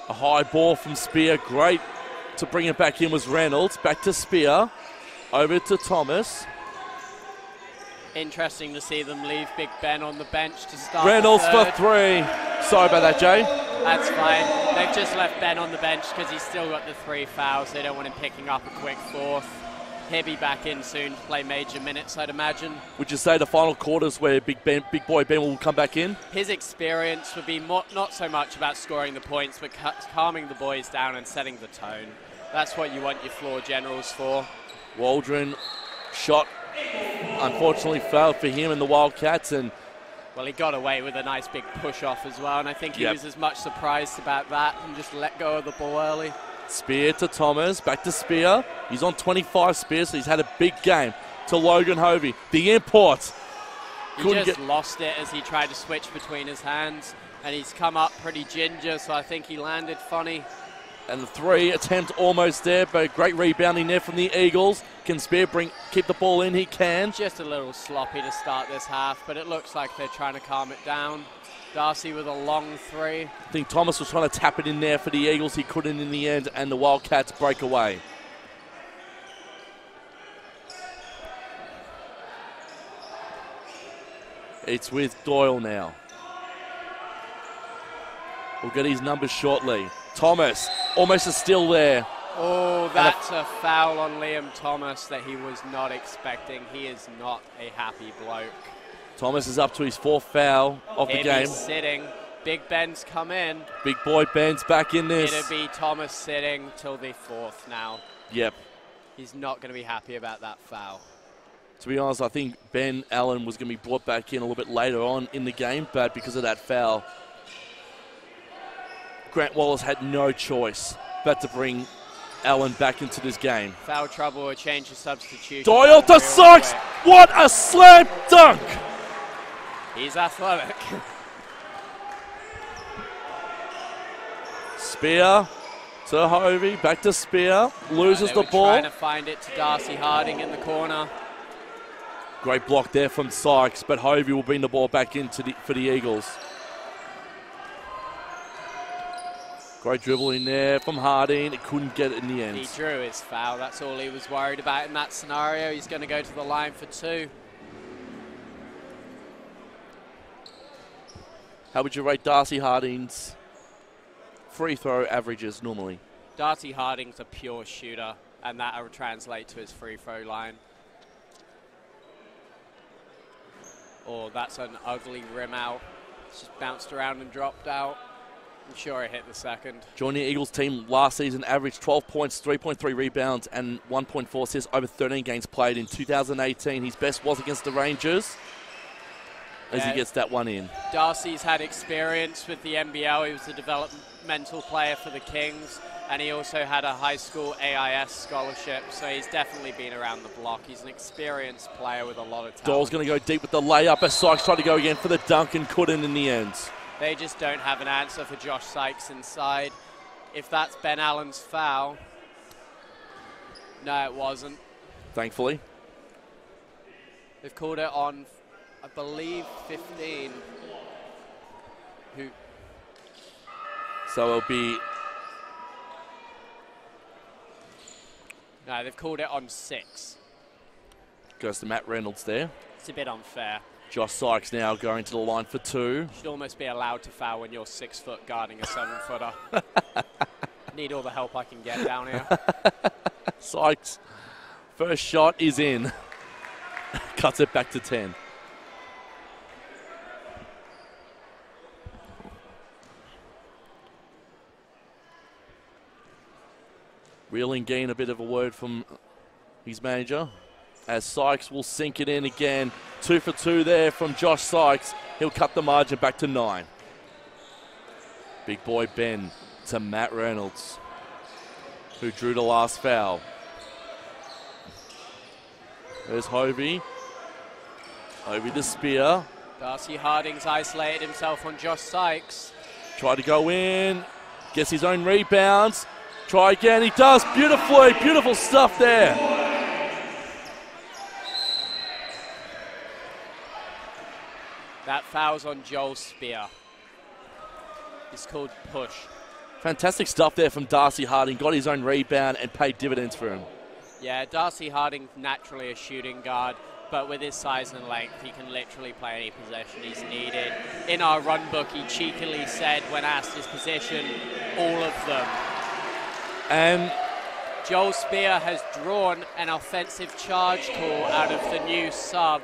A high ball from Spear. Great to bring it back in was Reynolds. Back to Spear. Over to Thomas. Interesting to see them leave Big Ben on the bench to start. Reynolds for three. Sorry about that, Jay. That's fine. They've just left Ben on the bench because he's still got the 3 fouls. They don't want him picking up a quick fourth. He'll be back in soon to play major minutes, I'd imagine. Would you say the final quarters where big boy Ben will come back in? His experience would be not so much about scoring the points, but calming the boys down and setting the tone. That's what you want your floor generals for. Waldron shot, unfortunately, failed for him and the Wildcats. And well, he got away with a nice big push-off as well, and I think he was as much surprised about that and just let go of the ball early. Spear to Thomas, back to Spear. He's on 25 Spear, so he's had a big game. To Logan Hovey, the import. He just lost it as he tried to switch between his hands, and he's come up pretty ginger, so I think he landed funny. And the 3 attempt almost there, but great rebounding there from the Eagles. Can Spear keep the ball in? He can. Just a little sloppy to start this half, but it looks like they're trying to calm it down. Darcy with a long 3. I think Thomas was trying to tap it in there for the Eagles. He couldn't in the end, and the Wildcats break away. It's with Doyle now. We'll get his numbers shortly. Thomas, almost a steal there. Oh, that's a foul on Liam Thomas that he was not expecting. He is not a happy bloke. Thomas is up to his 4th foul of the game. He's sitting. Big Ben's come in. Big boy Ben's back in this. It'll be Thomas sitting till the 4th now. Yep. He's not going to be happy about that foul. To be honest, I think Ben Allen was going to be brought back in a little bit later on in the game, but because of that foul, Grant Wallace had no choice but to bring Allen back into this game. Foul trouble or change of substitution. Doyle to Sykes! What a slam dunk! He's athletic. Spear to Hovey, back to Spear, loses the ball. Trying to find it to Darcy Harding in the corner. Great block there from Sykes, but Hovey will bring the ball back into for the Eagles. Great dribble in there from Harding. It couldn't get it in the end. He drew his foul. That's all he was worried about in that scenario. He's going to go to the line for 2. How would you rate Darcy Harding's free throw averages normally? Darcy Harding's a pure shooter, and that will translate to his free throw line. Oh, that's an ugly rim out. It's just bounced around and dropped out. I'm sure he hit the second. Joining the Eagles team last season, averaged 12 points, 3.3 rebounds, and 1.4 assists over 13 games played in 2018. His best was against the Rangers as he gets that one in. Darcy's had experience with the NBL. He was a developmental player for the Kings, and he also had a high school AIS scholarship, so he's definitely been around the block. He's an experienced player with a lot of talent. Doyle's going to go deep with the layup as Sykes tried to go again for the dunk and couldn't in the end. They just don't have an answer for Josh Sykes inside. If that's Ben Allen's foul, no, it wasn't. Thankfully. They've called it on, I believe, 15. So it'll be... No, they've called it on 6. Goes to Matt Reynolds there. It's a bit unfair. Josh Sykes now going to the line for 2. You should almost be allowed to foul when you're 6 foot guarding a 7-footer. Need all the help I can get down here. Sykes, first shot is in. Cuts it back to 10. Reeling gain a bit of a word from his manager, as Sykes will sink it in again. 2 for 2 there from Josh Sykes. He'll cut the margin back to 9. Big boy Ben to Matt Reynolds, who drew the last foul. There's Hovey. Hovey to Spear. Darcy Harding's isolated himself on Josh Sykes. Tried to go in. Gets his own rebounds. Try again. He does beautifully. Beautiful stuff there. That foul's on Joel Spear. It's called push. Fantastic stuff there from Darcy Harding. Got his own rebound and paid dividends for him. Yeah, Darcy Harding naturally a shooting guard, but with his size and length, he can literally play any possession he's needed. In our run book, he cheekily said, when asked his position, all of them. And Joel Spear has drawn an offensive charge call out of the new sub,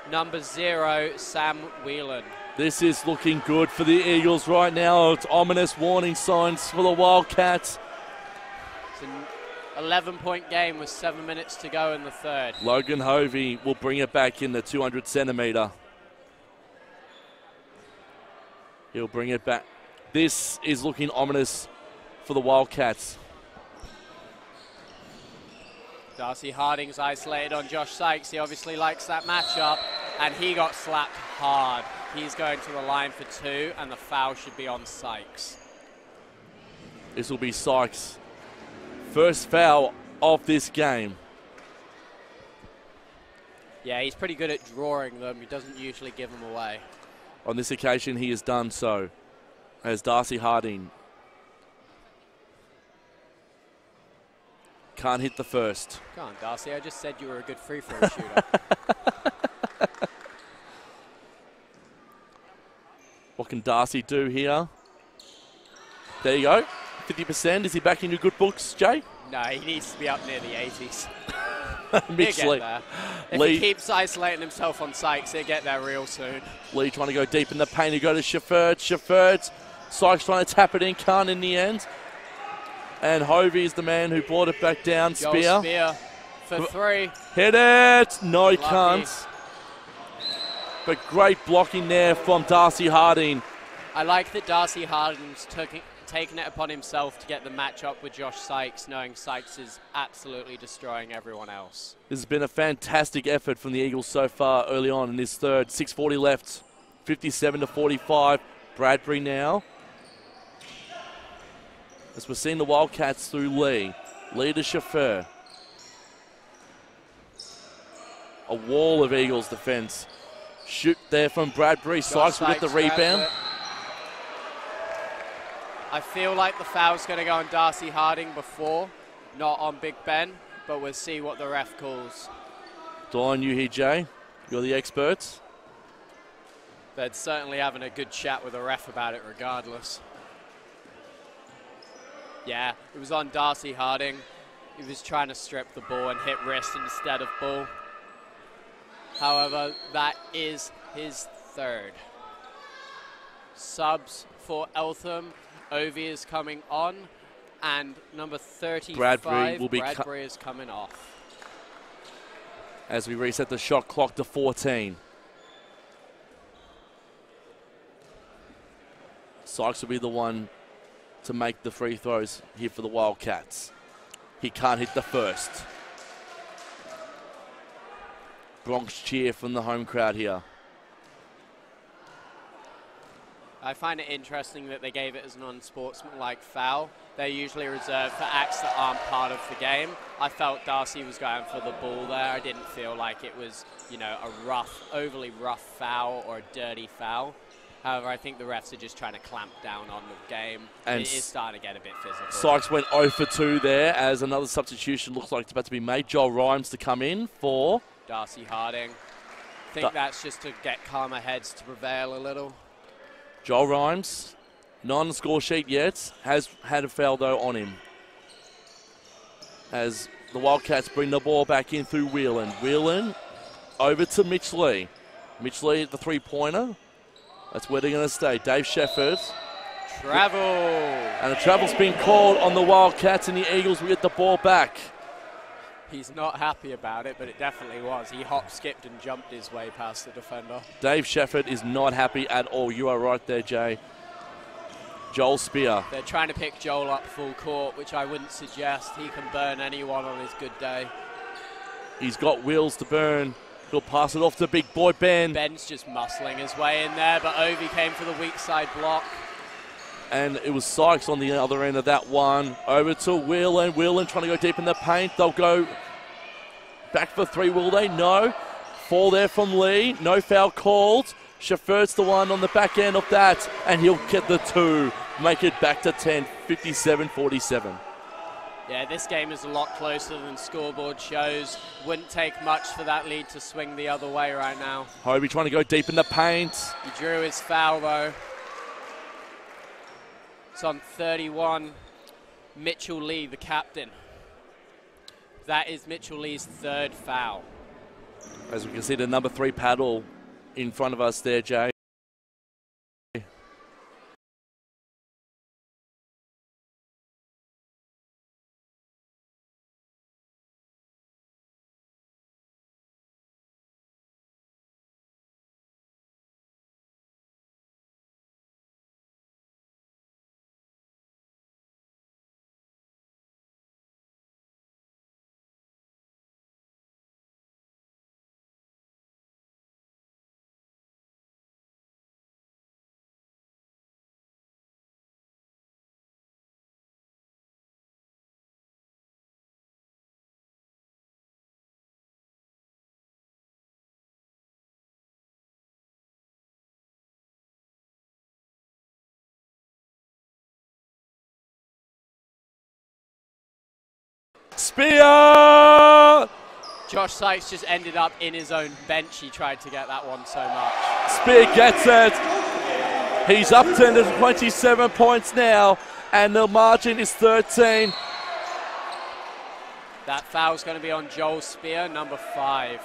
number 0, Sam Whelan. This is looking good for the Eagles right now. It's ominous warning signs for the Wildcats. It's an 11-point game with 7 minutes to go in the third. Logan Hovey will bring it back in the 200 centimetre. He'll bring it back. This is looking ominous for the Wildcats. Darcy Harding's isolated on Josh Sykes. He obviously likes that matchup, and he got slapped hard. He's going to the line for 2, and the foul should be on Sykes. This will be Sykes' first foul of this game. Yeah, he's pretty good at drawing them. He doesn't usually give them away. On this occasion, he has done so, as Darcy Harding can't hit the first. Come on, Darcy. I just said you were a good free throw shooter. What can Darcy do here? There you go. 50%. Is he back in your good books, Jay? No, he needs to be up near the 80s. Mitch He'll Lee. get there. If Lee. he keeps isolating himself on Sykes, he'll get there real soon. Lee trying to go deep in the paint. He go to Shafert. Shafert. Sykes trying to tap it in. Can't in the end. And Hovey is the man who brought it back down. Joel Spear for 3. Hit it. No, he Lucky. can't. But great blocking there from Darcy Harding. I like that Darcy Harding's taken it upon himself to get the matchup with Josh Sykes, knowing Sykes is absolutely destroying everyone else. This has been a fantastic effort from the Eagles so far early on in this third. 6:40 left, 57-45. Bradbury now. As we're seeing the Wildcats through Lee. Lee to Chauffeur. A wall of Eagles defense. Shoot there from Bradbury. Sykes will get the rebound. I feel like the foul's going to go on Darcy Harding before, not on Big Ben, but we'll see what the ref calls. Dawn, you here, Jay? You're the experts. They're certainly having a good chat with the ref about it regardless. Yeah, it was on Darcy Harding. He was trying to strip the ball and hit wrist instead of ball. However, that is his third. Subs for Eltham. Ovi is coming on, and number 35, Bradbury is coming off. As we reset the shot clock to 14. Sykes will be the one to make the free throws here for the Wildcats. He can't hit the first. Bronx cheer from the home crowd here. I find it interesting that they gave it as an unsportsmanlike foul. They're usually reserved for acts that aren't part of the game. I felt Darcy was going for the ball there. I didn't feel like it was, you know, a overly rough foul or a dirty foul. However, I think the refs are just trying to clamp down on the game. And it is starting to get a bit physical. Sykes went 0 for 2 there as another substitution looks like it's about to be made. Joel Rhymes to come in for Darcy Harding. I think that's just to get calmer heads to prevail a little. Joel Rhymes. Not on the score sheet yet. Has had a foul, though, on him. As the Wildcats bring the ball back in through Whelan. Whelan over to Mitch Lee. Mitch Lee at the three-pointer. That's where they're going to stay. Dave Shefford. Travel. And a travel's been called on the Wildcats, and the Eagles will get the ball back. He's not happy about it, but it definitely was. He hopped, skipped, and jumped his way past the defender. Dave Shefford is not happy at all. You are right there, Jay. Joel Spear. They're trying to pick Joel up full court, which I wouldn't suggest. He can burn anyone on his good day. He's got wheels to burn. He'll pass it off to big boy Ben. Ben's just muscling his way in there, but Ovi came for the weak side block. And it was Sykes on the other end of that one. Over to Whelan. Whelan trying to go deep in the paint. They'll go back for three, will they? No. Fall there from Lee. No foul called. Shefford's the one on the back end of that, and he'll get the two. Make it back to 10, 57-47. Yeah, this game is a lot closer than scoreboard shows. Wouldn't take much for that lead to swing the other way right now. Hobie trying to go deep in the paint. He drew his foul, though. It's on 31. Mitchell Lee, the captain. That is Mitchell Lee's third foul. As we can see, the number 3 paddle in front of us there, Jay. Spear! Josh Sykes just ended up in his own bench. He tried to get that one so much. Spear gets it. He's up to 27 points now, and the margin is 13. That foul's going to be on Joel Spear, number 5.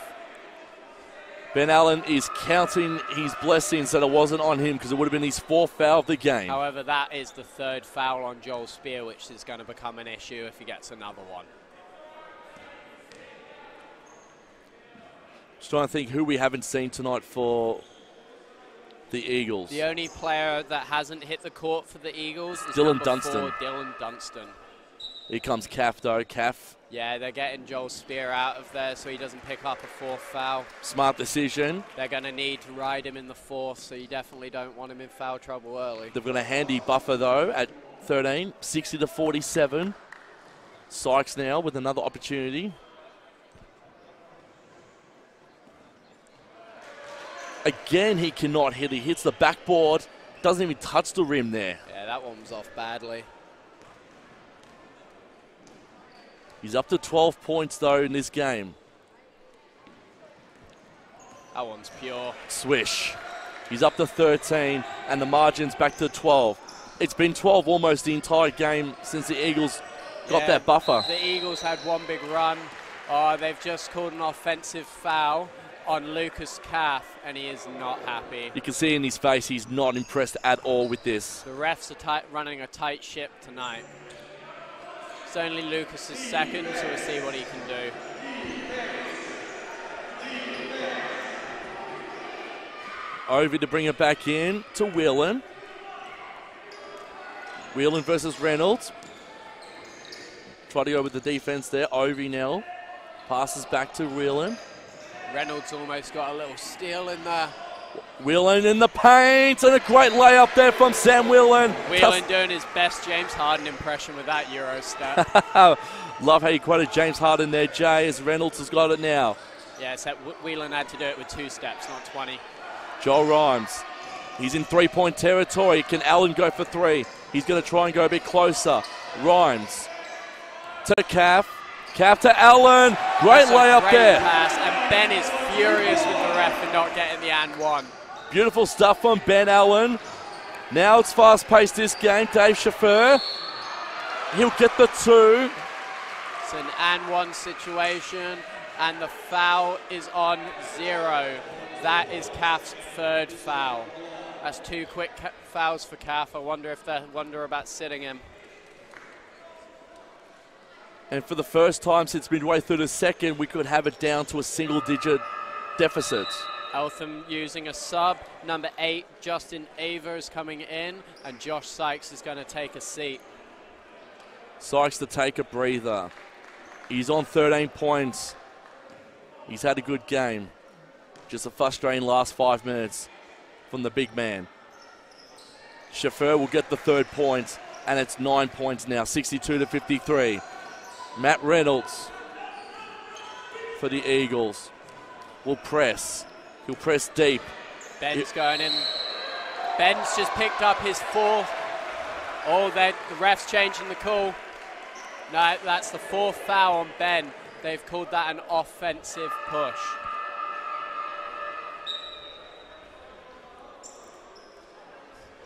Ben Allen is counting his blessings that it wasn't on him, because it would have been his 4th foul of the game. However, that is the 3rd foul on Joel Spear, which is going to become an issue if he gets another one. Just trying to think who we haven't seen tonight for the Eagles. The only player that hasn't hit the court for the Eagles is Dylan number Dunstan. 4, Dylan Dunstan. Here comes Caff, though. Caff. Yeah, they're getting Joel Spear out of there so he doesn't pick up a 4th foul. Smart decision. They're going to need to ride him in the 4th, so you definitely don't want him in foul trouble early. They've got a handy buffer, though, at 13, 60-47. Sykes now with another opportunity. Again, he cannot hit. He hits the backboard. Doesn't even touch the rim there. Yeah, that one was off badly. He's up to 12 points, though, in this game. That one's pure. Swish. He's up to 13, and the margin's back to 12. It's been 12 almost the entire game since the Eagles got that buffer. The Eagles had one big run. They've just called an offensive foul on Lucas Caff, and he is not happy. You can see in his face he's not impressed at all with this. The refs are running a tight ship tonight. It's only Lucas's second, so we'll see what he can do. Over to bring it back in to Whelan. Whelan versus Reynolds. Try to go with the defense there. Ovi now passes back to Whelan. Reynolds almost got a little steal in there. Whelan in the paint, and a great layup there from Sam Whelan. Whelan doing his best James Harden impression with that Euro step. Love how you quoted James Harden there, Jay, as Reynolds has got it now. Yeah, except Whelan had to do it with 2 steps, not 20. Joel Rhymes, he's in three-point territory. Can Allen go for 3? He's going to try and go a bit closer. Rhymes to Caff. Caff to Allen. Great layup there. Pass, and Ben is furious with the ref for not getting the and one. Beautiful stuff from Ben Allen. Now it's fast-paced, this game. Dave Chauffeur, he'll get the 2. It's an and 1 situation, and the foul is on 0. That is CAF's 3rd foul. That's 2 quick fouls for CAF. I wonder if they wonder about sitting him. And for the first time since midway through the second, we could have it down to a single-digit deficit. Eltham using a sub. Number 8, Justin Aver is coming in, and Josh Sykes is going to take a seat. Sykes to take a breather. He's on 13 points. He's had a good game. Just a frustrating last 5 minutes from the big man. Chauffeur will get the 3rd point, and it's 9 points now, 62-53. Matt Reynolds for the Eagles will press. He'll press deep. Ben's going in. Ben's just picked up his 4th. Oh, the ref's changing the call. No, that's the 4th foul on Ben. They've called that an offensive push.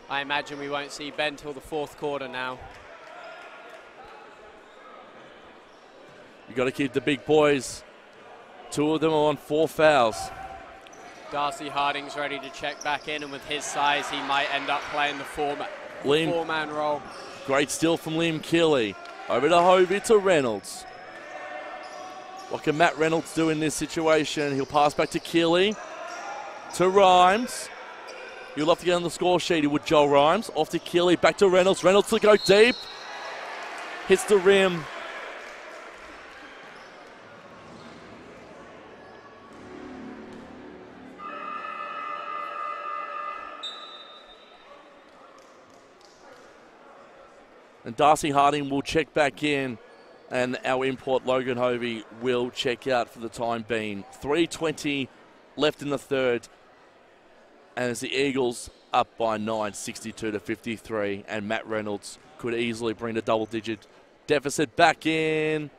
I imagine we won't see Ben till the 4th quarter now. You've got to keep the big boys. 2 of them are on 4 fouls. Darcy Harding's ready to check back in, and with his size, he might end up playing the 4-man role. Great steal from Liam Keeley. Over to Hovey to Reynolds. What can Matt Reynolds do in this situation? He'll pass back to Keeley, to Rhymes. He'll love to get on the score sheet with Joel Rhymes. Off to Keeley, back to Reynolds. Reynolds to go deep. Hits the rim. And Darcy Harding will check back in, and our import Logan Hovey will check out for the time being. 3:20 left in the 3rd, and as the Eagles up by 9, 62-53, and Matt Reynolds could easily bring the double-digit deficit back in.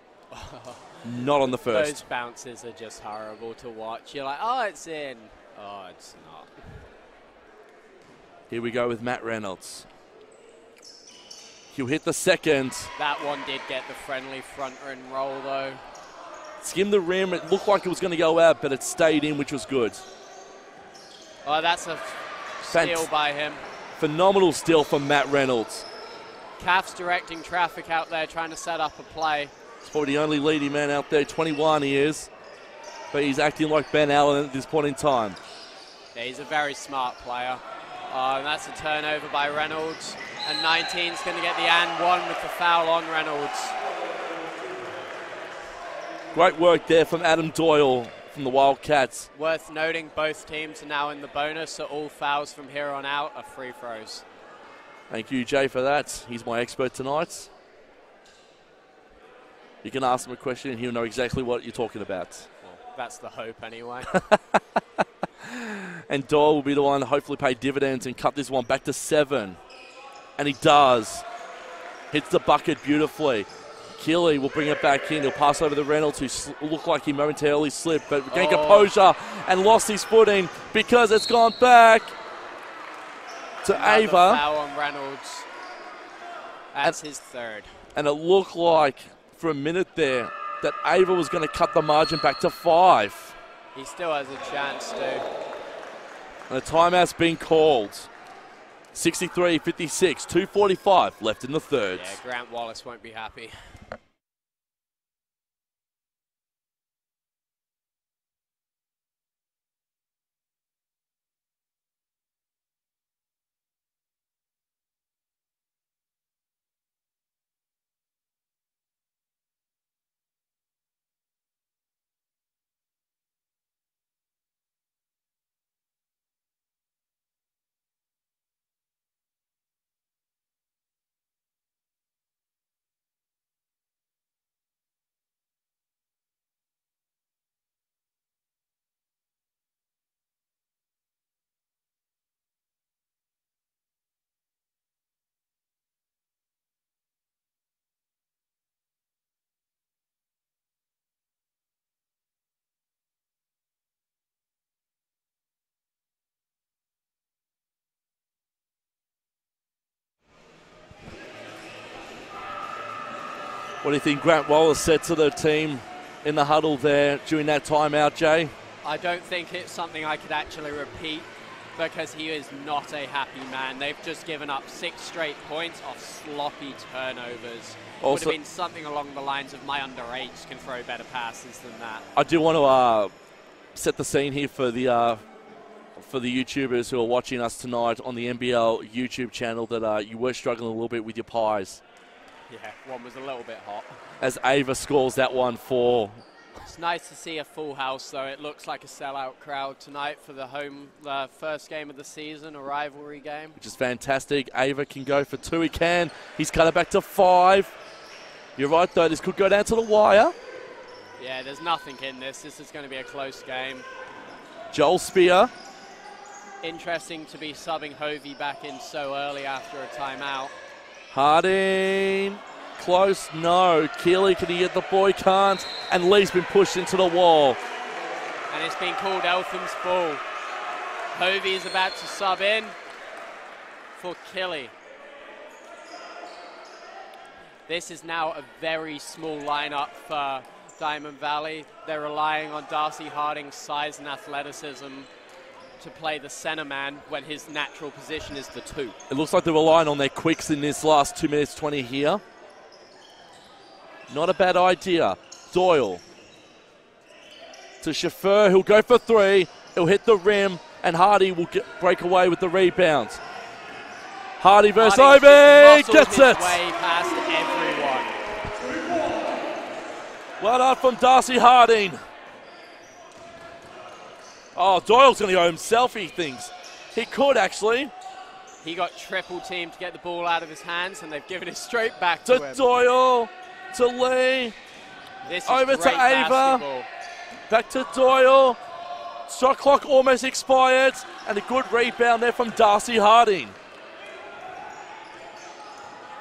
Not on the first. Those bounces are just horrible to watch. You're like, oh, it's in. Oh, it's not. Here we go with Matt Reynolds. He'll hit the 2nd. That one did get the friendly front end roll, though. Skimmed the rim. It looked like it was going to go out, but it stayed in, which was good. Oh, that's a steal by him. Phenomenal steal from Matt Reynolds. CAF's directing traffic out there, trying to set up a play. He's probably the only leading man out there. 21 he is. But he's acting like Ben Allen at this point in time. Yeah, he's a very smart player. And that's a turnover by Reynolds. And 19's going to get the and 1 with the foul on Reynolds. Great work there from Adam Doyle from the Wildcats. Worth noting, both teams are now in the bonus, so all fouls from here on out are free throws. Thank you, Jay, for that. He's my expert tonight. You can ask him a question and he'll know exactly what you're talking about. Well, that's the hope anyway. And Doyle will be the one to hopefully pay dividends and cut this one back to 7. And he does. Hits the bucket beautifully. Keeley will bring it back in. He'll pass over to Reynolds, who looked like he momentarily slipped, but gained composure and lost his footing because it's gone back to Ava. Foul on Reynolds. That's his 3rd. And it looked like for a minute there that Ava was going to cut the margin back to 5. He still has a chance to. And a timeout's been called. 63-56, 2:45 left in the 3rd. Yeah, Grant Wallace won't be happy. What do you think Grant Wallace said to the team in the huddle there during that timeout, Jay? I don't think it's something I could actually repeat because he is not a happy man. They've just given up 6 straight points off sloppy turnovers. Would have been something along the lines of my under-8s can throw better passes than that. I do want to set the scene here for the YouTubers who are watching us tonight on the NBL YouTube channel that you were struggling a little bit with your pies. Yeah, one was a little bit hot. As Ava scores that one for... It's nice to see a full house, though. It looks like a sellout crowd tonight for the first game of the season, a rivalry game. Which is fantastic. Ava can go for 2. He can. He's cut it back to 5. You're right, though. This could go down to the wire. Yeah, there's nothing in this. This is going to be a close game. Joel Spear. Interesting to be subbing Hovey back in so early after a timeout. Harding, close, no. Keeley, can he get the boy? Can't. And Lee's been pushed into the wall. And it's been called Eltham's ball. Hovey is about to sub in for Keeley. This is now a very small lineup for Diamond Valley. They're relying on Darcy Harding's size and athleticism to play the center man when his natural position is the 2. It looks like they're relying on their quicks in this last 2 minutes 20 here. Not a bad idea. Doyle to Chauffeur, who'll go for 3. He'll hit the rim, and Hardy will break away with the rebounds. Hardy versus Ivy, gets it. Way past everyone. Well done from Darcy Harding. Oh, Doyle's going to go himself, he thinks. He could, actually. He got triple teamed to get the ball out of his hands, and they've given it straight back to him. Doyle, to Lee. This is over to Ava. Basketball. Back to Doyle. Shot clock almost expired, and a good rebound there from Darcy Harding.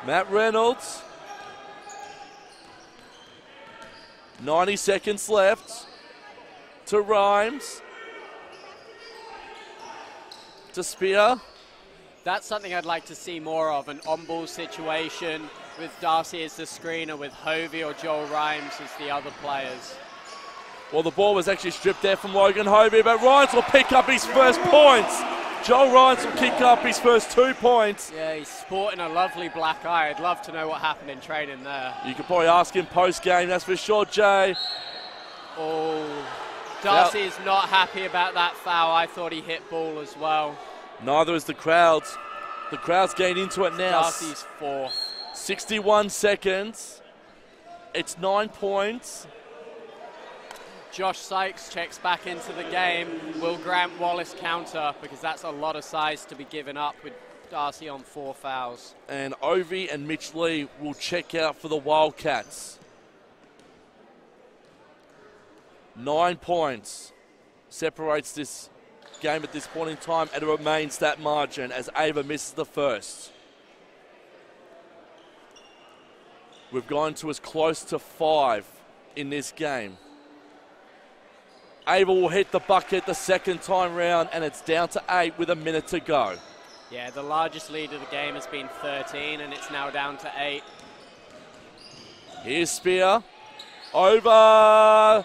Matt Reynolds. 90 seconds left. To Rhymes. To Spear. That's something I'd like to see more of, an on-ball situation with Darcy as the screener, with Hovey or Joel Rhymes as the other players. Well, the ball was actually stripped there from Logan Hovey, but Rhymes will pick up his first points. Joel Rhymes will kick up his first 2 points. Yeah, he's sporting a lovely black eye. I'd love to know what happened in training there. You could probably ask him post-game, that's for sure, Jay. Oh, Darcy is not happy about that foul. I thought he hit ball as well. Neither is the crowds. The crowd's getting into it now. Darcy's 4th. 61 seconds. It's 9 points. Josh Sykes checks back into the game. Will Grant Wallace counter? Because that's a lot of size to be given up with Darcy on 4 fouls. And Ovi and Mitch Lee will check out for the Wildcats. 9 points separates this game at this point in time, and it remains that margin as Ava misses the first. We've gone to as close to 5 in this game. Ava will hit the bucket the second time round, and it's down to 8 with a minute to go. Yeah, the largest lead of the game has been 13, and it's now down to 8. Here's Spear. Over.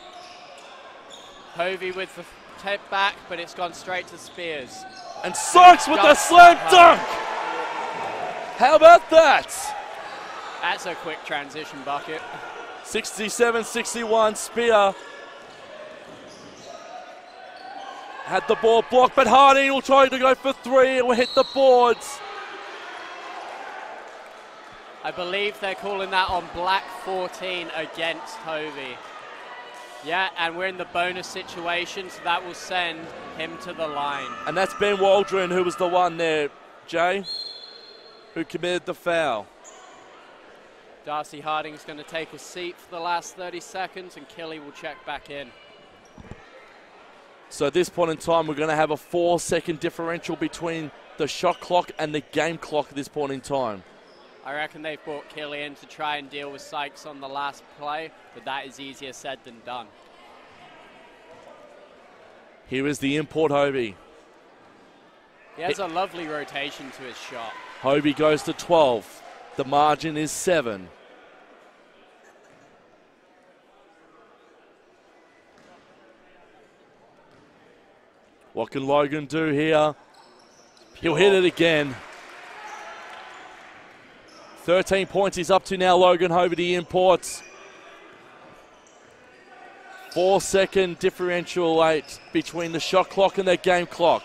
Hovey with the tip back, but it's gone straight to Spears. And Sykes with the slam dunk. How about that? That's a quick transition bucket. 67-61, Spear. Had the ball blocked, but Harding will try to go for 3. It will hit the boards. I believe they're calling that on black 14 against Hovey. Yeah, and we're in the bonus situation, so that will send him to the line. And that's Ben Waldron, who was the one there, Jay, who committed the foul. Darcy Harding's going to take a seat for the last 30 seconds, and Kelly will check back in. So at this point in time, we're going to have a 4-second differential between the shot clock and the game clock at this point in time. I reckon they've brought Kelly in to try and deal with Sykes on the last play, but that is easier said than done. Here is the import Hovey. He has a lovely rotation to his shot. Hovey goes to 12. The margin is 7. What can Logan do here? He'll hit it again. 13 points he's up to now, Logan Hovey imports. 4-second differential 8 between the shot clock and their game clock.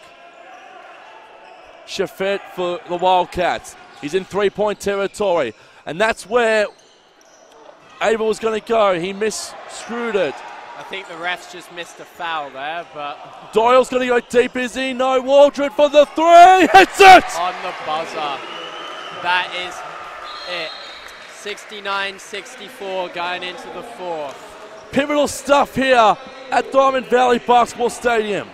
Shafet for the Wildcats. He's in three-point territory. And that's where Ava was going to go. He screwed it. I think the refs just missed a foul there, but... Doyle's going to go deep, is he? No, Waldron for the three. Hits it! On the buzzer. That is it. 69-64 going into the fourth. Pivotal stuff here at Diamond Valley Basketball Stadium.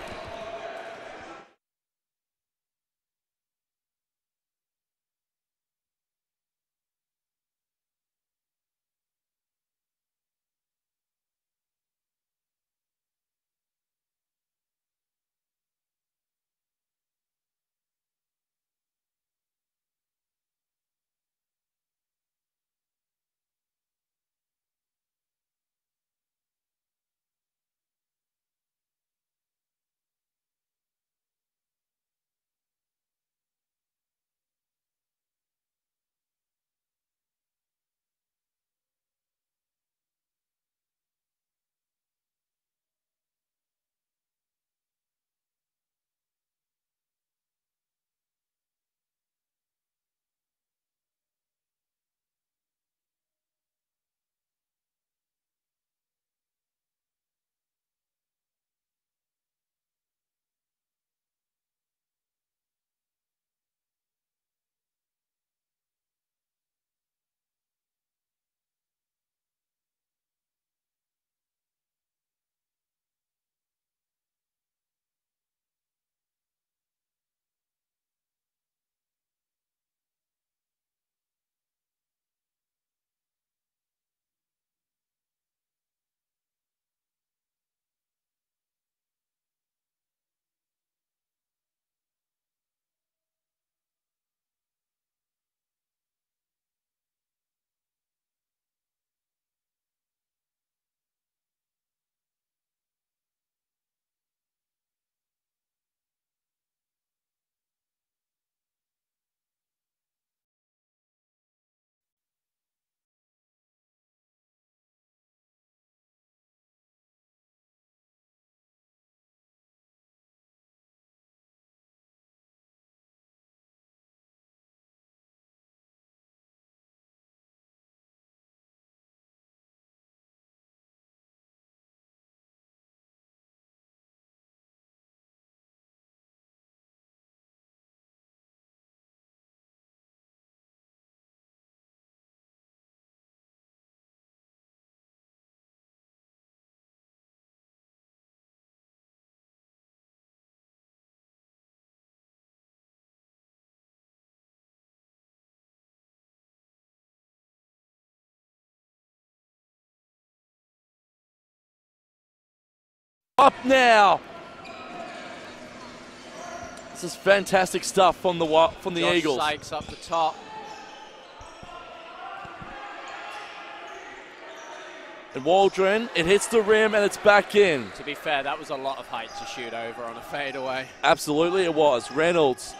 Up now. This is fantastic stuff from the Josh Eagles. Sykes up the top. And Waldron, it hits the rim and it's back in. To be fair, that was a lot of height to shoot over on a fadeaway. Absolutely it was. Reynolds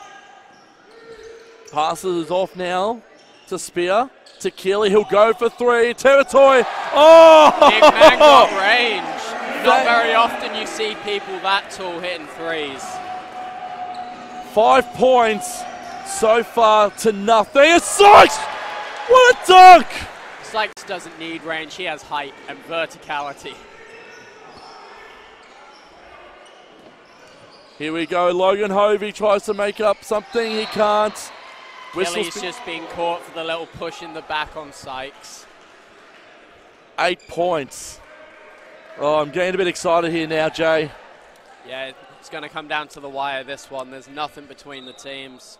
passes it off now to Spear. To Keeley, he'll go for three. Territory. Oh! Big man got range. Not very often you see people that tall hitting threes. 5 points so far to nothing. It's Sykes! What a dunk! Sykes doesn't need range. He has height and verticality. Here we go. Logan Hovey tries to make up something. He can't. Kelly's just being caught for the little push in the back on Sykes. 8 points. Oh, I'm getting a bit excited here now, Jay. Yeah, it's going to come down to the wire, this one. There's nothing between the teams.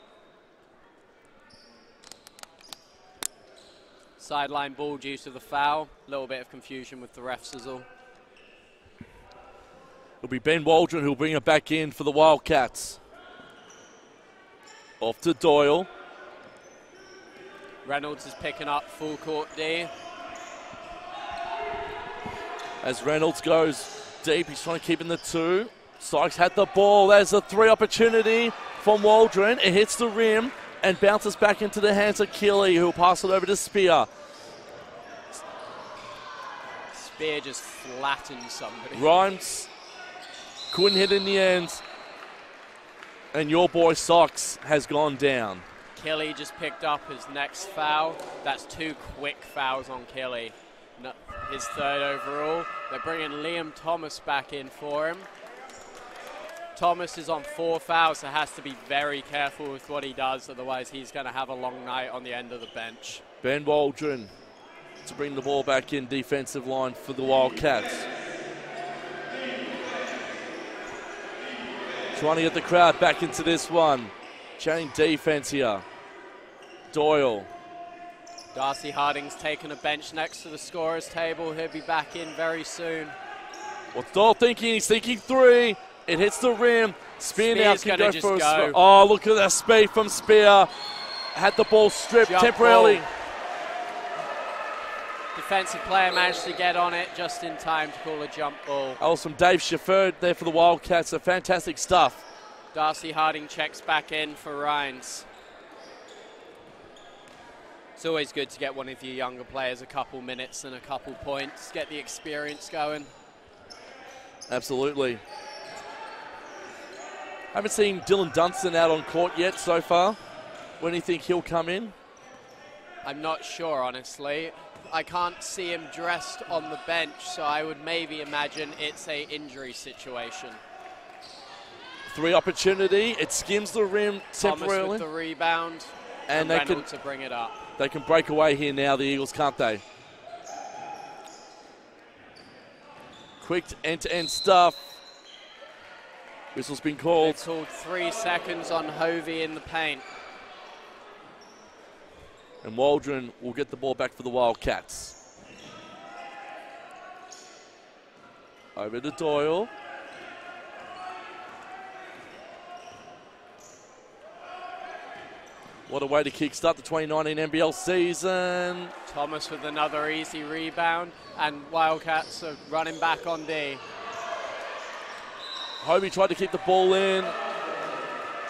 Sideline ball due to the foul. A little bit of confusion with the refs as all. It'll be Ben Waldron who'll bring it back in for the Wildcats. Off to Doyle. Reynolds is picking up full court D. As Reynolds goes deep, he's trying to keep in the two. Sykes had the ball. There's a 3 opportunity from Waldron. It hits the rim and bounces back into the hands of Keeley, who'll pass it over to Spear. Spear just flattened somebody. Rhymes couldn't hit in the end. And your boy Sykes has gone down. Keeley just picked up his next foul. That's 2 quick fouls on Keeley. His 3rd overall. They're bringing Liam Thomas back in for him. Thomas is on 4 fouls, so has to be very careful with what he does, otherwise he's going to have a long night on the end of the bench. Ben Waldron to bring the ball back in defensive line for the Wildcats. Trying to get the crowd back into this one. Chain defense here. Doyle. Darcy Harding's taken a bench next to the scorer's table. He'll be back in very soon. What's Doyle thinking? He's thinking 3. It hits the rim. Spear now can go for a go. Oh, look at that speed from Spear. Had the ball stripped Jump temporarily. Ball. Defensive player managed to get on it just in time to call a jump ball. That was from Dave Shefford there for the Wildcats. So fantastic stuff. Darcy Harding checks back in for Rhines. It's always good to get one of your younger players a couple minutes and a couple points, get the experience going. Absolutely. Haven't seen Dylan Dunstan out on court yet so far. When do you think he'll come in? I'm not sure, honestly. I can't see him dressed on the bench, so I would maybe imagine it's a injury situation. 3 opportunity. It skims the rim temporarily. Thomas with the rebound, and they can to bring it up. They can break away here now, the Eagles, can't they? Quick end-to-end stuff. Whistle's been called. They called 3 seconds on Hovey in the paint. And Waldron will get the ball back for the Wildcats. Over to Doyle. What a way to kickstart the 2019 NBL season. Thomas with another easy rebound, and Wildcats are running back on D. Hobie tried to keep the ball in.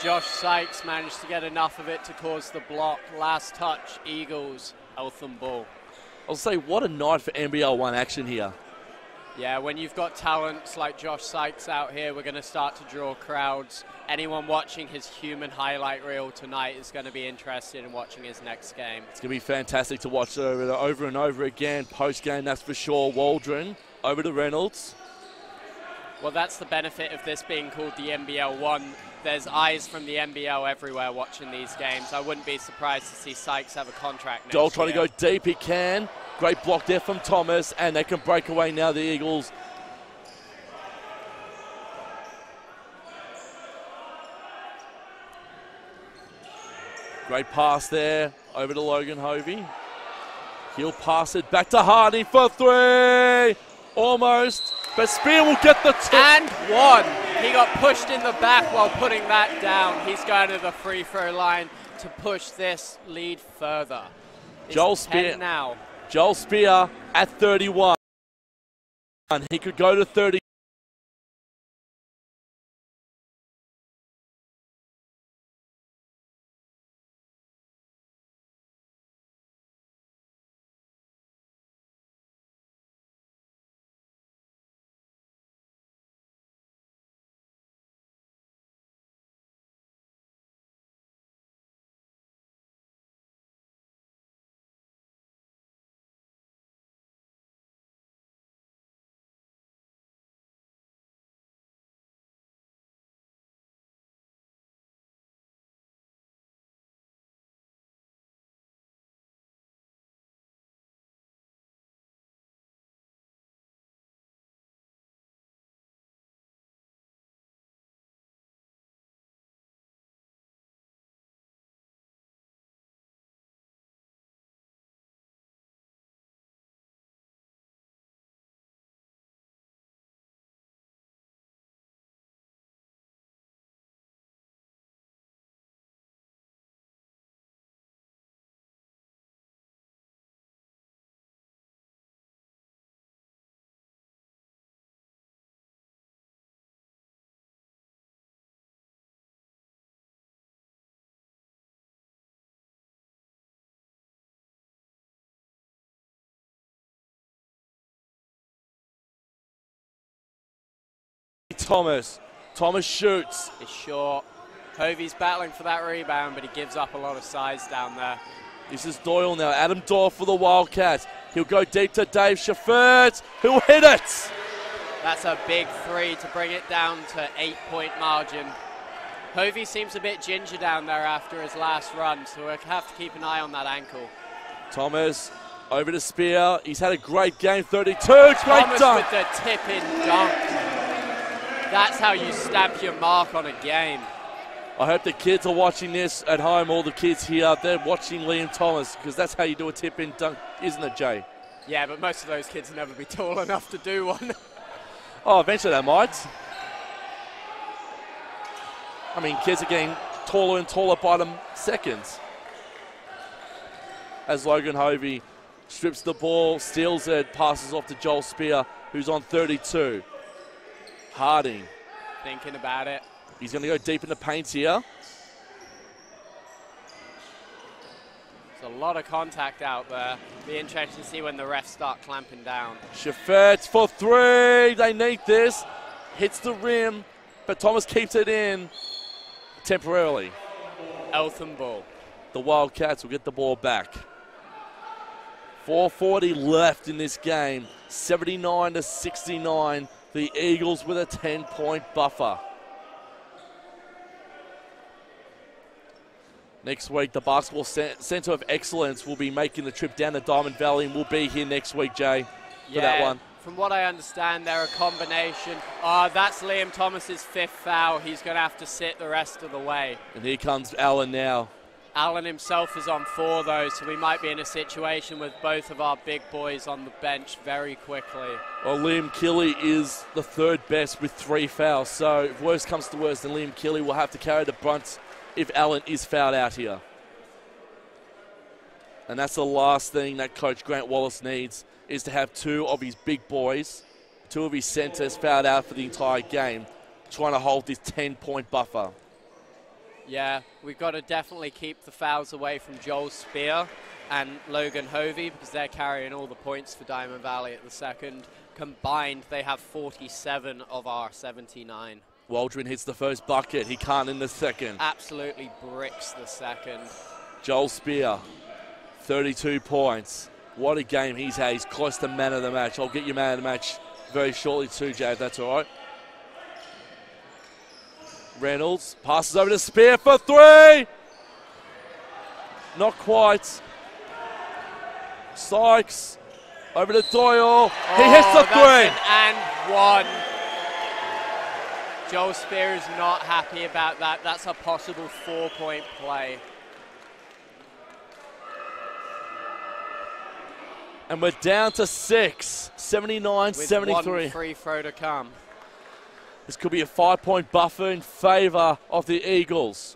Josh Sykes managed to get enough of it to cause the block. Last touch, Eagles, Eltham ball. I'll say, what a night for NBL1 action here. Yeah, when you've got talents like Josh Sykes out here, we're going to start to draw crowds. Anyone watching his human highlight reel tonight is going to be interested in watching his next game. It's going to be fantastic to watch over and over again. Post-game, that's for sure. Waldron over to Reynolds. Well, that's the benefit of this being called the NBL1. There's eyes from the NBL everywhere watching these games. I wouldn't be surprised to see Sykes have a contract next year. Dole trying to go deep, he can. Great block there from Thomas, and they can break away now, the Eagles. Great pass there, over to Logan Hovey. He'll pass it back to Harding for 3. Almost, but Spear will get the tip. And 1. He got pushed in the back while putting that down. He's going to the free throw line to push this lead further. It's Joel Spear 10 now. Joel Spear at 31. He could go to 30. Thomas. Thomas shoots. It's short. Hovey's battling for that rebound, but he gives up a lot of size down there. This is Doyle now. Adam Doyle for the Wildcats. He'll go deep to Dave Chaffert, who'll hit it. That's a big three to bring it down to 8-point margin. Hovey seems a bit ginger down there after his last run, so we'll have to keep an eye on that ankle. Thomas over to Spear. He's had a great game, 32. Great Thomas dunk. with the tip-in dunk. That's how you stamp your mark on a game. I hope the kids are watching this at home, all the kids here. They're watching Liam Thomas, because that's how you do a tip-in dunk, isn't it, Jay? Yeah, but most of those kids will never be tall enough to do one. Oh, eventually they might. I mean, kids are getting taller and taller by the seconds. As Logan Hovey strips the ball, steals it, passes off to Joel Spear, who's on 32. Harding. Thinking about it. He's going to go deep in the paint here. There's a lot of contact out there. Be interesting to see when the refs start clamping down. Chaffert for three. They need this. Hits the rim, but Thomas keeps it in temporarily. Eltham ball. The Wildcats will get the ball back. 4:40 left in this game. 79-69. The Eagles with a 10-point buffer. Next week, the Basketball Centre of Excellence will be making the trip down to Diamond Valley, and we'll be here next week, Jay, for that one. From what I understand, they're a combination. That's Liam Thomas's 5th foul. He's going to have to sit the rest of the way. And here comes Allen now. Allen himself is on 4, though, so we might be in a situation with both of our big boys on the bench very quickly. Well, Liam Kelly is the 3rd best with 3 fouls, so if worst comes to worst, then Liam Kelly will have to carry the brunt if Allen is fouled out here. And that's the last thing that Coach Grant Wallace needs, is to have 2 of his big boys, 2 of his centres fouled out for the entire game, trying to hold this 10-point buffer. Yeah, we've got to definitely keep the fouls away from Joel Spear and Logan Hovey, because they're carrying all the points for Diamond Valley at the second. Combined, they have 47 of our 79. Waldron hits the first bucket. He can't in the second. Absolutely bricks the second. Joel Spear, 32 points. What a game he's had. He's close to man of the match. I'll get you man of the match very shortly too, Jay, if that's all right. Reynolds passes over to Spear for 3. Not quite. Sykes over to Doyle. He hits the 3. And 1. Joel Spear is not happy about that. That's a possible 4-point play. And we're down to 6. 79-73. With 1 free throw to come. This could be a 5-point buffer in favour of the Eagles.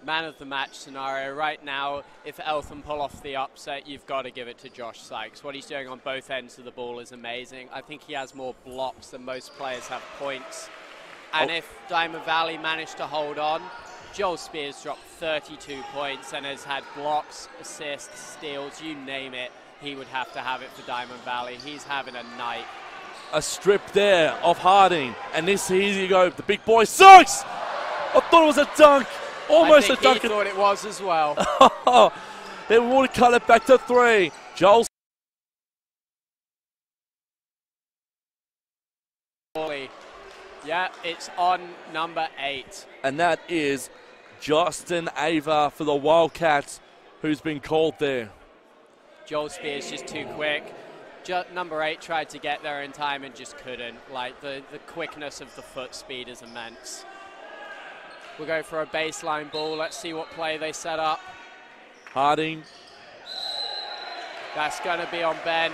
Man of the match scenario right now. If Eltham pull off the upset, you've got to give it to Josh Sykes. What he's doing on both ends of the ball is amazing. I think he has more blocks than most players have points. And if Diamond Valley manage to hold on, Joel Spears dropped 32 points and has had blocks, assists, steals, you name it. He would have to have it for Diamond Valley. He's having a night. A strip there of Harding. And this, here you go, the big boy, Sykes! I thought it was a dunk. Almost a dunk. He thought it was as well. They would cut it back to 3. Joel. Yeah, it's on number 8. And that is Justin Ava for the Wildcats, who's been called there. Joel Spears just too quick. Number 8 tried to get there in time and just couldn't. Like, the quickness of the foot speed is immense. We'll go for a baseline ball. Let's see what play they set up. Harding. That's going to be on Ben.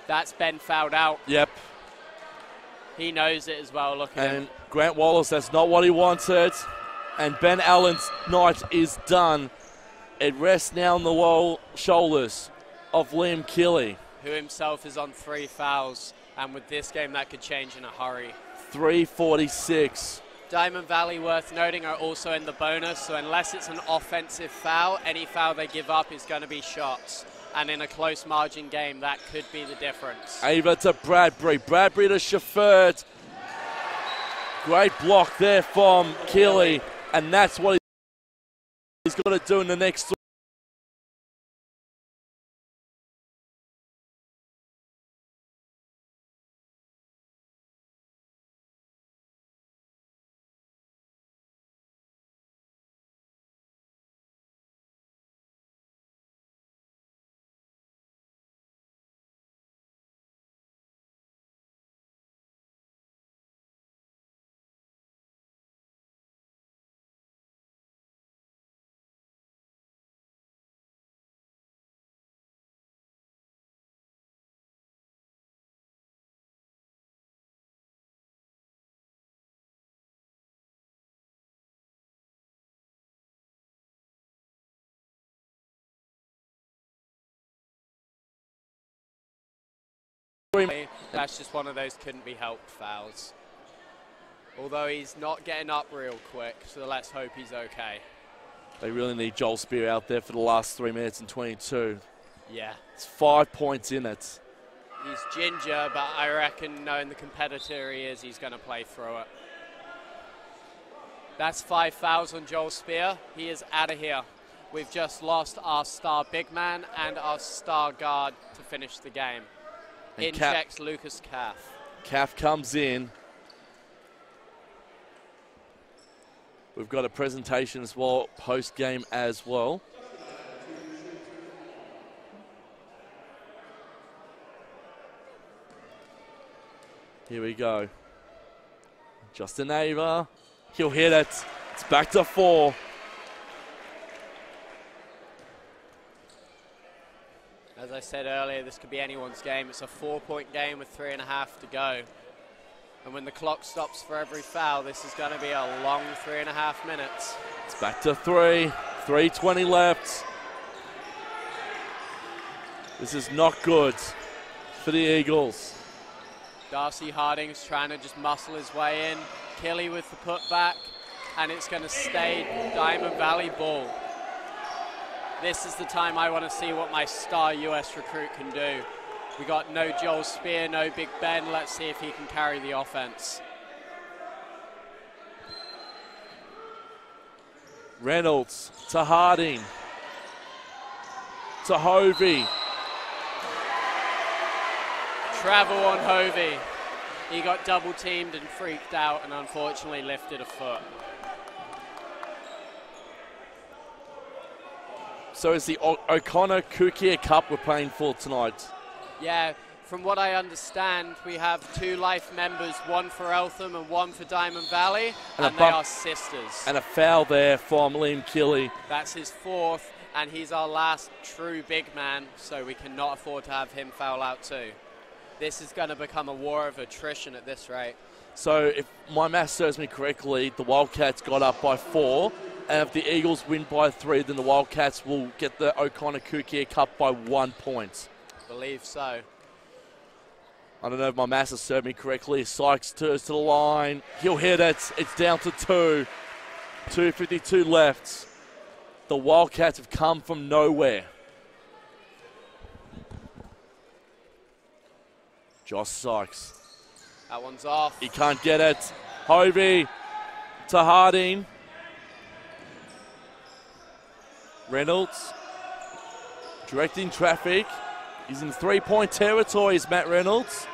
That's Ben fouled out. Yep. He knows it as well. Look at him. And Grant Wallace, that's not what he wanted. And Ben Allen's night is done. It rests now on the shoulders of Liam Kelly, who himself is on 3 fouls. And with this game, that could change in a hurry. 3:46. Diamond Valley, worth noting, are also in the bonus. So unless it's an offensive foul, any foul they give up is going to be shots. And in a close margin game, that could be the difference. Ava to Bradbury. Bradbury to Chaffert. Great block there from Keeley. And that's what he's got to do in the next 3. That's just one of those couldn't be helped fouls. Although he's not getting up real quick, so let's hope he's okay. They really need Joel Spear out there for the last 3 minutes and 22. Yeah. It's 5 points in it. He's ginger, but I reckon knowing the competitor he is, he's going to play through it. That's 5 fouls on Joel Spear. He is out of here. We've just lost our star big man and our star guard to finish the game. And in checks Lucas Caff. Caff comes in. We've got a presentation as well, post-game as well. Here we go. Justin Ava. He'll hit it. It's back to 4. As I said earlier, this could be anyone's game. It's a 4-point game with 3.5 to go. And when the clock stops for every foul, this is going to be a long 3.5 minutes. It's back to 3. 3:20 left. This is not good for the Eagles. Darcy Harding's trying to just muscle his way in. Kelly with the putback. And it's going to stay Diamond Valley ball. This is the time I want to see what my star US recruit can do. We got no Joel Spear, no Big Ben. Let's see if he can carry the offense. Reynolds to Harding. To Hovey. Travel on Hovey. He got double teamed and freaked out and unfortunately lifted a foot. So it's the O'Connor Kukia Cup we're playing for tonight. Yeah, from what I understand, we have 2 life members, one for Eltham and one for Diamond Valley, and they are sisters. And a foul there from Liam Keeley. That's his 4th, and he's our last true big man, so we cannot afford to have him foul out too. This is going to become a war of attrition at this rate. So if my math serves me correctly, the Wildcats got up by 4. And if the Eagles win by 3, then the Wildcats will get the O'Connor Kukia Cup by 1 point. Believe so. I don't know if my math has served me correctly. Sykes turns to the line. He'll hit it. It's down to 2. 2:52 left. The Wildcats have come from nowhere. Josh Sykes. That one's off. He can't get it. Hovey to Harding. Reynolds directing traffic. He's in 3-point territory, is Matt Reynolds.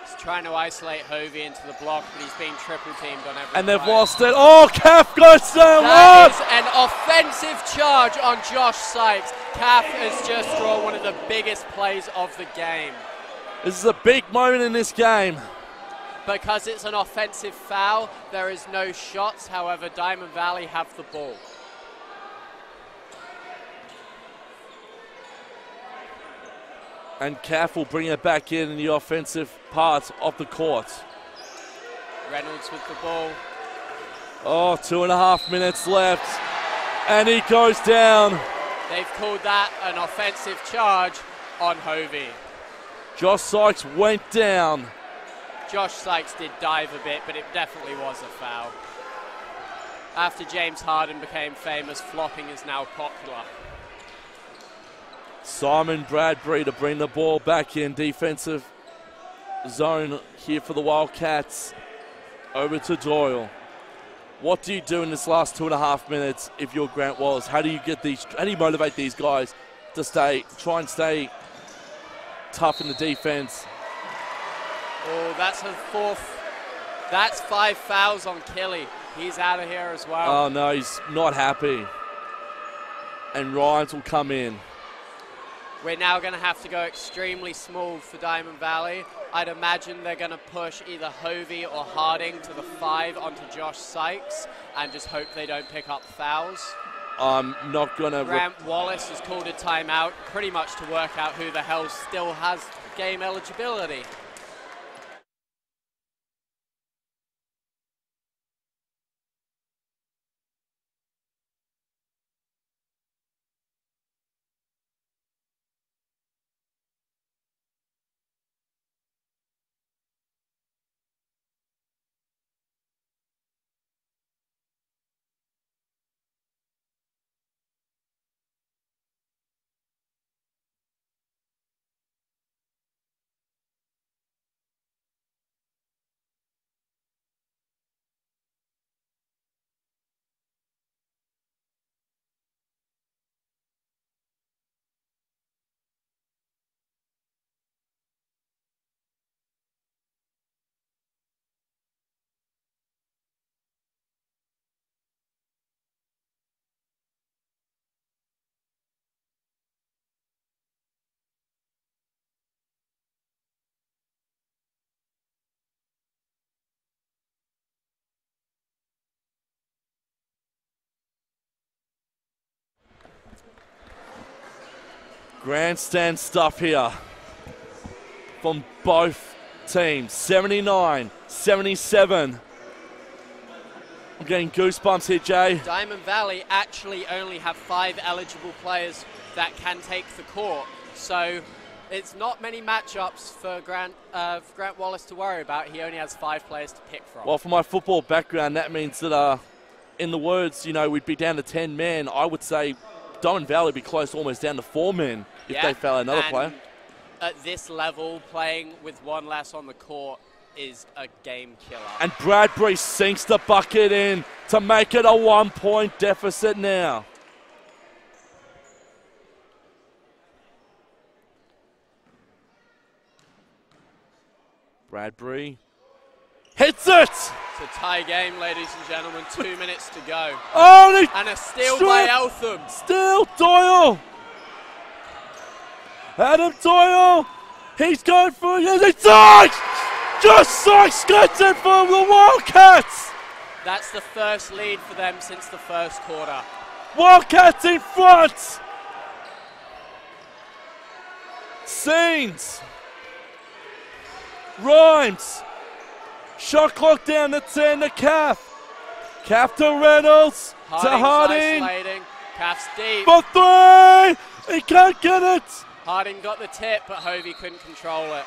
He's trying to isolate Hovey into the block, but he's being triple teamed on every And they've play. lost it. Oh, Caff goes down. That is an offensive charge on Josh Sykes. Caff has just drawn one of the biggest plays of the game. This is a big moment in this game. Because it's an offensive foul, there is no shots. However, Diamond Valley have the ball. And Caff will bring it back in the offensive part of the court. Reynolds with the ball. Oh, 2.5 minutes left. And he goes down. They've called that an offensive charge on Hovey. Josh Sykes went down. Josh Sykes did dive a bit, but it definitely was a foul. After James Harden became famous, flopping is now popular. Simon Bradbury to bring the ball back in. Defensive zone here for the Wildcats. Over to Doyle. What do you do in this last 2.5 minutes if you're Grant Wallace? How do you motivate these guys to try and stay tough in the defense? Oh, that's a fourth. That's 5 fouls on Kelly. He's out of here as well. Oh no, he's not happy. And Ryans will come in. We're now going to have to go extremely small for Diamond Valley. I'd imagine they're going to push either Hovey or Harding to the 5 onto Josh Sykes and just hope they don't pick up fouls. I'm not going to... Grant Wallace has called a timeout pretty much to work out who the hell still has game eligibility. Grandstand stuff here from both teams. 79, 77. I'm getting goosebumps here, Jay. Diamond Valley actually only have 5 eligible players that can take the court. So it's not many matchups for Grant Wallace to worry about. He only has 5 players to pick from. Well, for my football background, that means that in the words, we'd be down to 10 men. I would say Diamond Valley would be close almost down to 4 men if they foul another player. At this level, playing with 1 less on the court is a game killer. And Bradbury sinks the bucket in to make it a 1-point deficit now. Bradbury hits it! It's a tie game, ladies and gentlemen. 2 minutes to go. Oh, and a steal by Eltham. Steal, Doyle. Adam Doyle. He's going for it. It's Sykes! Just Sykes gets it for the Wildcats. That's the first lead for them since the first quarter. Wildcats in front. Scenes. Rhymes. Shot clock down to 10 to Calf. Calf to Reynolds. To Harding. Isolating. Calf's deep. For 3. He can't get it. Harding got the tip, but Hovey couldn't control it.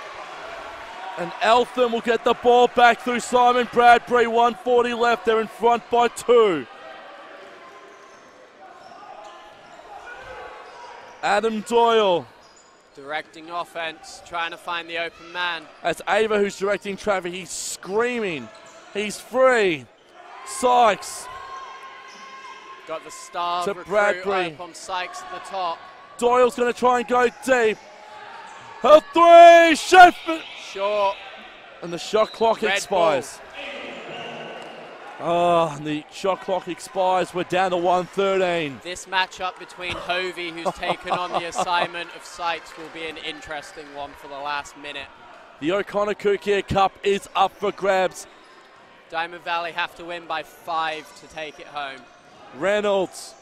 And Eltham will get the ball back through Simon Bradbury. 1:40 left. They're in front by 2. Adam Doyle. Directing offense, trying to find the open man. That's Ava who's directing traffic. He's screaming. He's free. Sykes. Got the star to Bradbury. up on Sykes at the top. Doyle's going to try and go deep. Her 3. Shot. Short. And the shot clock expires. Oh, and the shot clock expires. We're down to 1:13. This matchup between Hovey, who's taken on the assignment of Sykes, will be an interesting one for the last minute. The O'Connor Cookier Cup is up for grabs. Diamond Valley have to win by 5 to take it home. Reynolds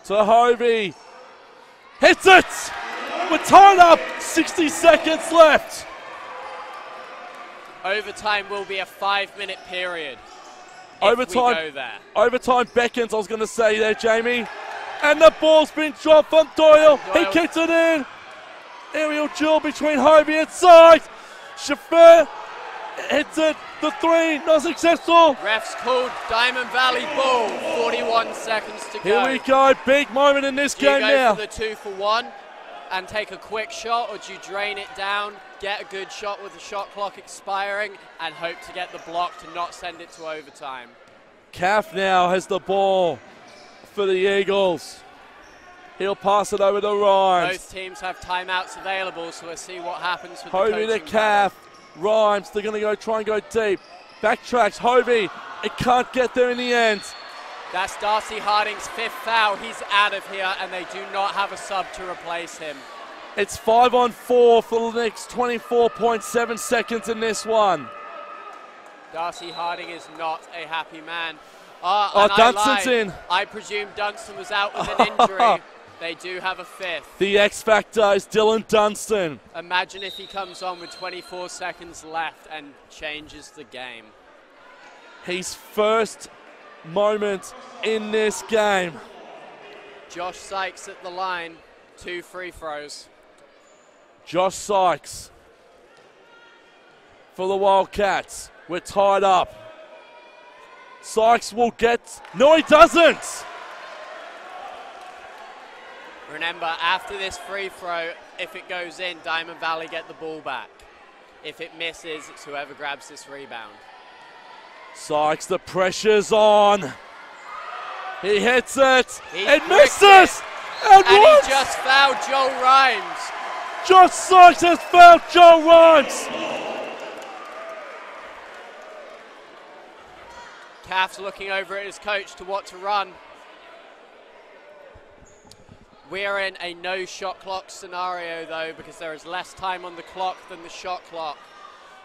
to Hovey. Hits it! We're tied up. 60 seconds left. Overtime will be a 5-minute period. Overtime, overtime beckons, I was going to say there, Jamie. And the ball's been dropped from Doyle. He kicks it in. Aerial duel between Hovey and Sykes. Chauffeur hits it. The three, not successful. Refs called Diamond Valley ball. 41 seconds to go. Here we go. Big moment in this Do you game go now. for the 2-for-1 and take a quick shot, or do you drain it down, get a good shot with the shot clock expiring, and hope to get the block to not send it to overtime? Calf now has the ball for the Eagles. He'll pass it over to Rhymes. Both teams have timeouts available, so we'll see what happens with the Hovey to coaching Calf. Rhymes, they're going to go try and go deep. Backtracks, Hovey. It can't get there in the end. That's Darcy Harding's 5th foul. He's out of here, and they do not have a sub to replace him. It's 5-on-4 for the next 24.7 seconds in this one. Darcy Harding is not a happy man. Dunstan's in. I presume Dunstan was out with an injury. They do have a 5th. The X Factor is Dylan Dunstan. Imagine if he comes on with 24 seconds left and changes the game. His first moment in this game. Josh Sykes at the line, 2 free throws. Josh Sykes for the Wildcats. We're tied up. Sykes will get... No, he doesn't! Remember, after this free throw, if it goes in, Diamond Valley get the ball back. If it misses, it's whoever grabs this rebound. Sykes, the pressure's on. He hits it. It misses! And he just fouled Joel Rhymes. Josh Sykes has fouled Joel Rhymes. Calf's looking over at his coach to what to run. We're in a no shot clock scenario though, because there is less time on the clock than the shot clock.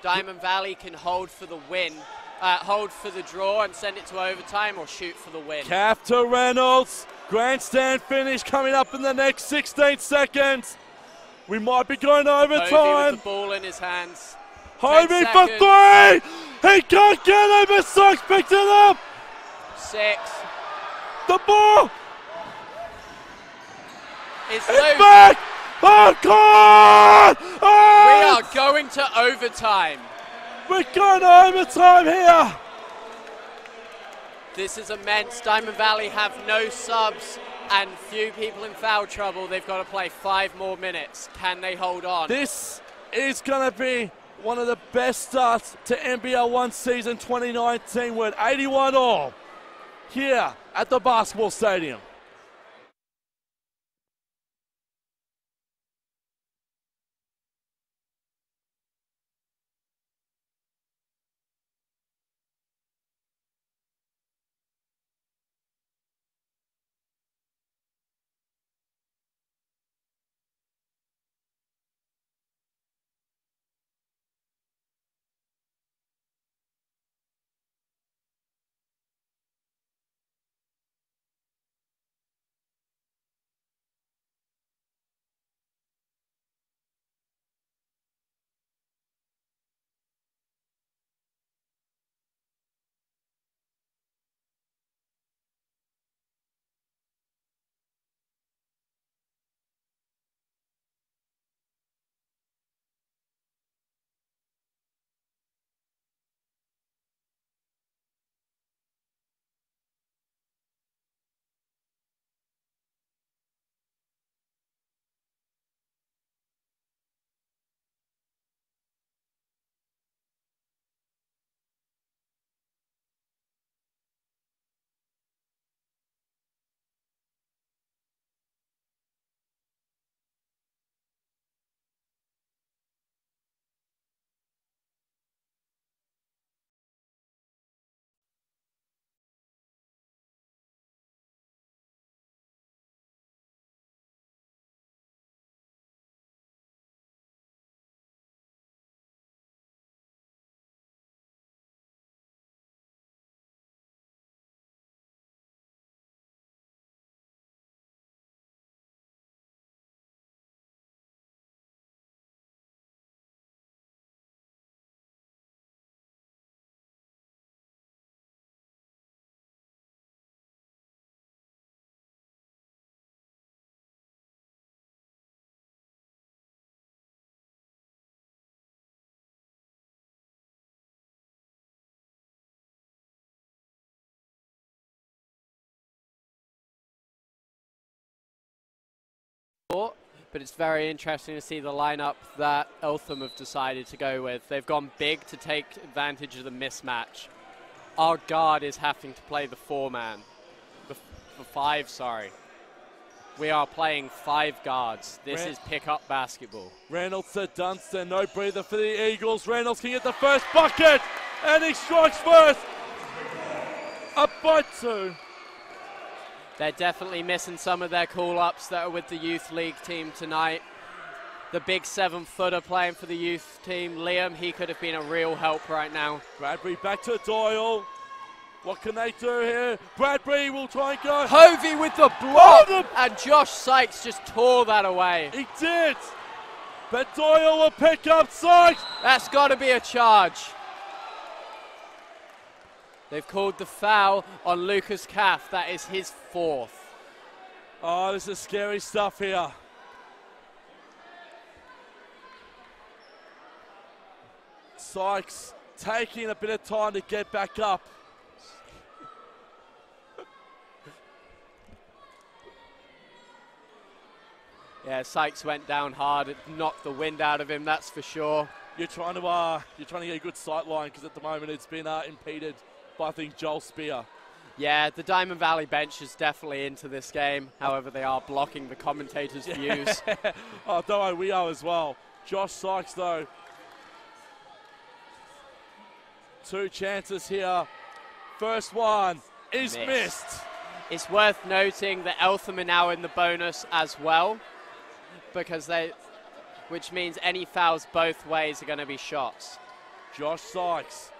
Diamond Valley can hold for the win, hold for the draw and send it to overtime, or shoot for the win. Calf to Reynolds. Grandstand finish coming up in the next 16 seconds. We might be going to overtime. Hovey with the ball in his hands. Hovey for 3! He can't get it, but Sykes picked it up! 6. The ball! It's loose. Back! Oh, God! Oh, we are going to overtime. We're going to overtime here. This is immense. Diamond Valley have no subs and few people in foul trouble. They've got to play 5 more minutes. Can they hold on? This is going to be one of the best starts to NBL1 season 2019. We're at 81 all here at the basketball stadium. but it's very interesting to see the lineup that Eltham have decided to go with. They've gone big to take advantage of the mismatch. Our guard is having to play the 4-man. The 5, sorry. We are playing 5 guards. This is pick-up basketball. Reynolds to Dunstan, no breather for the Eagles. Reynolds can get the first bucket, and he strikes first. Up by 2. They're definitely missing some of their call-ups that are with the youth league team tonight. The big 7-footer playing for the youth team, Liam, he could have been a real help right now. Bradbury back to Doyle. What can they do here? Bradbury will try and go. Hovey with the block, and Josh Sykes just tore that away. He did. But Doyle will pick up Sykes. That's got to be a charge. They've called the foul on Lucas Caff. That is his 4th. Oh, this is scary stuff here. Sykes taking a bit of time to get back up. Yeah, Sykes went down hard. It knocked the wind out of him, that's for sure. You're trying to get a good sight line because at the moment it's been impeded by, I think, Joel Spear. Yeah, the Diamond Valley bench is definitely into this game. However, they are blocking the commentators' views. Oh, don't worry, we are as well. Josh Sykes, though. 2 chances here. First one is missed. It's worth noting that Eltham are now in the bonus as well, which means any fouls both ways are going to be shots. Josh Sykes.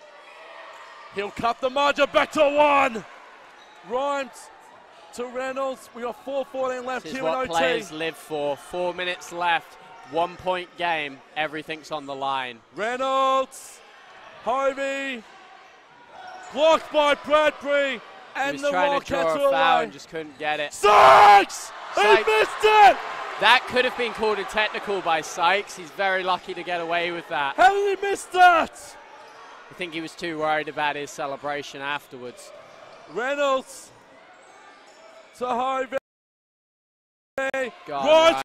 He'll cut the margin back to 1. Rhymes to Reynolds. We got 4:14 left This is here in what OT. players live for. 4 minutes left. 1-point game. Everything's on the line. Reynolds. Hovey. Blocked by Bradbury. And the trying to draw Wildcats a are foul away. and just couldn't get it. Sykes! He Sykes. missed it! That could have been called a technical by Sykes. He's very lucky to get away with that. How did he miss that? I think he was too worried about his celebration afterwards. Reynolds to Hovey. Right.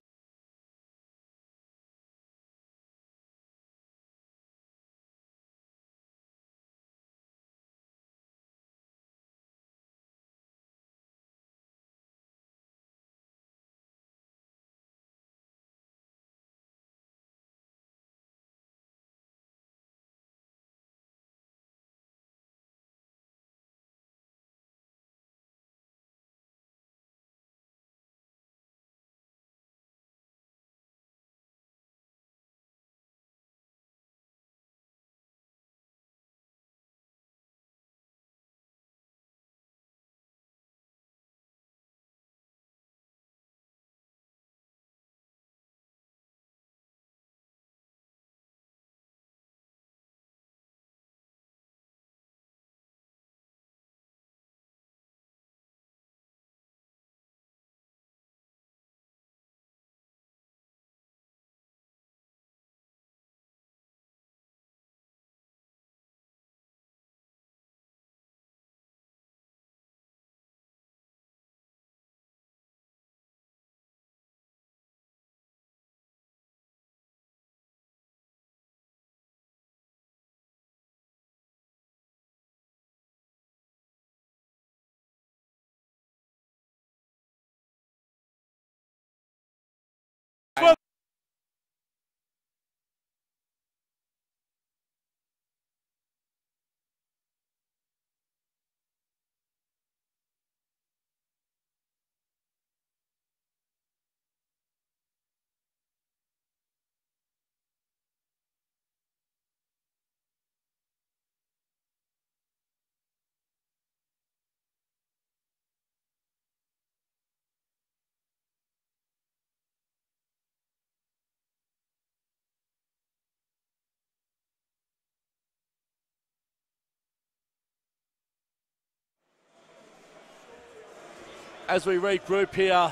As we regroup here,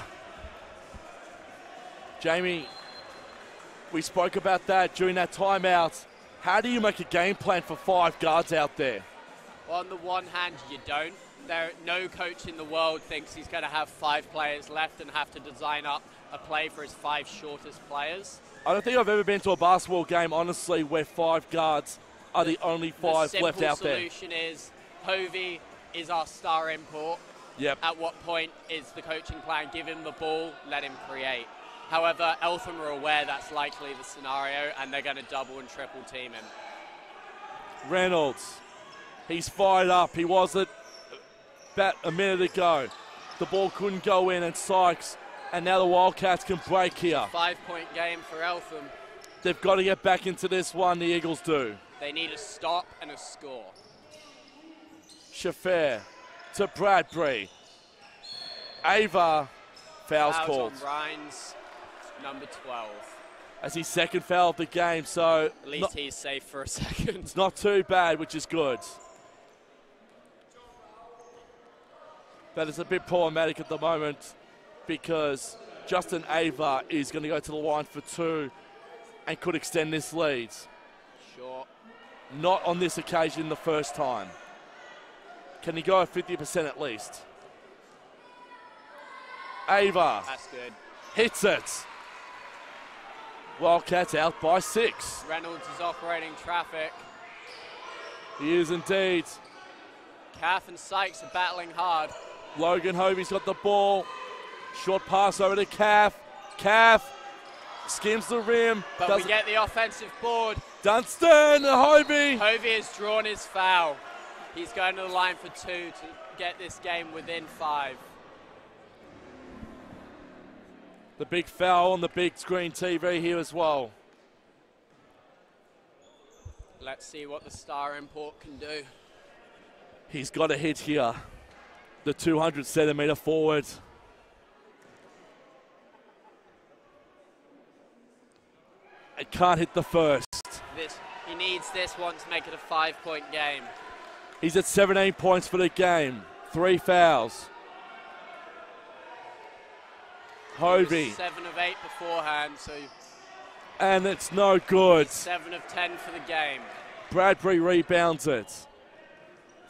Jamie, we spoke about that during that timeout. How do you make a game plan for 5 guards out there? Well, on the one hand, you don't. No coach in the world thinks he's going to have 5 players left and have to design up a play for his 5 shortest players. I don't think I've ever been to a basketball game, honestly, where 5 guards are the only 5 left out there. The simple solution is Hovey is our star import. Yep. At what point is the coaching plan? Give him the ball, let him create. However, Eltham are aware that's likely the scenario, and they're going to double and triple team him. Reynolds, he's fired up. He wasn't about a minute ago. The ball couldn't go in, and Sykes, and now the Wildcats can break here. 5-point game for Eltham. They've got to get back into this one, the Eagles do. They need a stop and a score. Shafir to Bradbury. Ava, fouls called. On Rhines, number 12. That's his second foul of the game, so at least he's safe for a second. It's not too bad, which is good. But it's a bit problematic at the moment because Justin Ava is going to go to the line for 2 and could extend this lead. Sure. Not on this occasion the first time. Can he go at 50% at least? Ava. That's good. Hits it. Wildcats out by 6. Reynolds is operating traffic. He is indeed. Caff and Sykes are battling hard. Logan Hovey's got the ball. Short pass over to Caff. Caff skims the rim. But we get the offensive board. Dunstan, Hovey. Hovey has drawn his foul. He's going to the line for 2 to get this game within 5. The big foul on the big screen TV here as well. Let's see what the star import can do. He's got a hit here. The 200-centimetre forward. It can't hit the first. He needs this one to make it a 5-point game. He's at 17 points for the game. 3 fouls. Hovey. 7 of 8 beforehand, so. And it's no good. 7 of 10 for the game. Bradbury rebounds it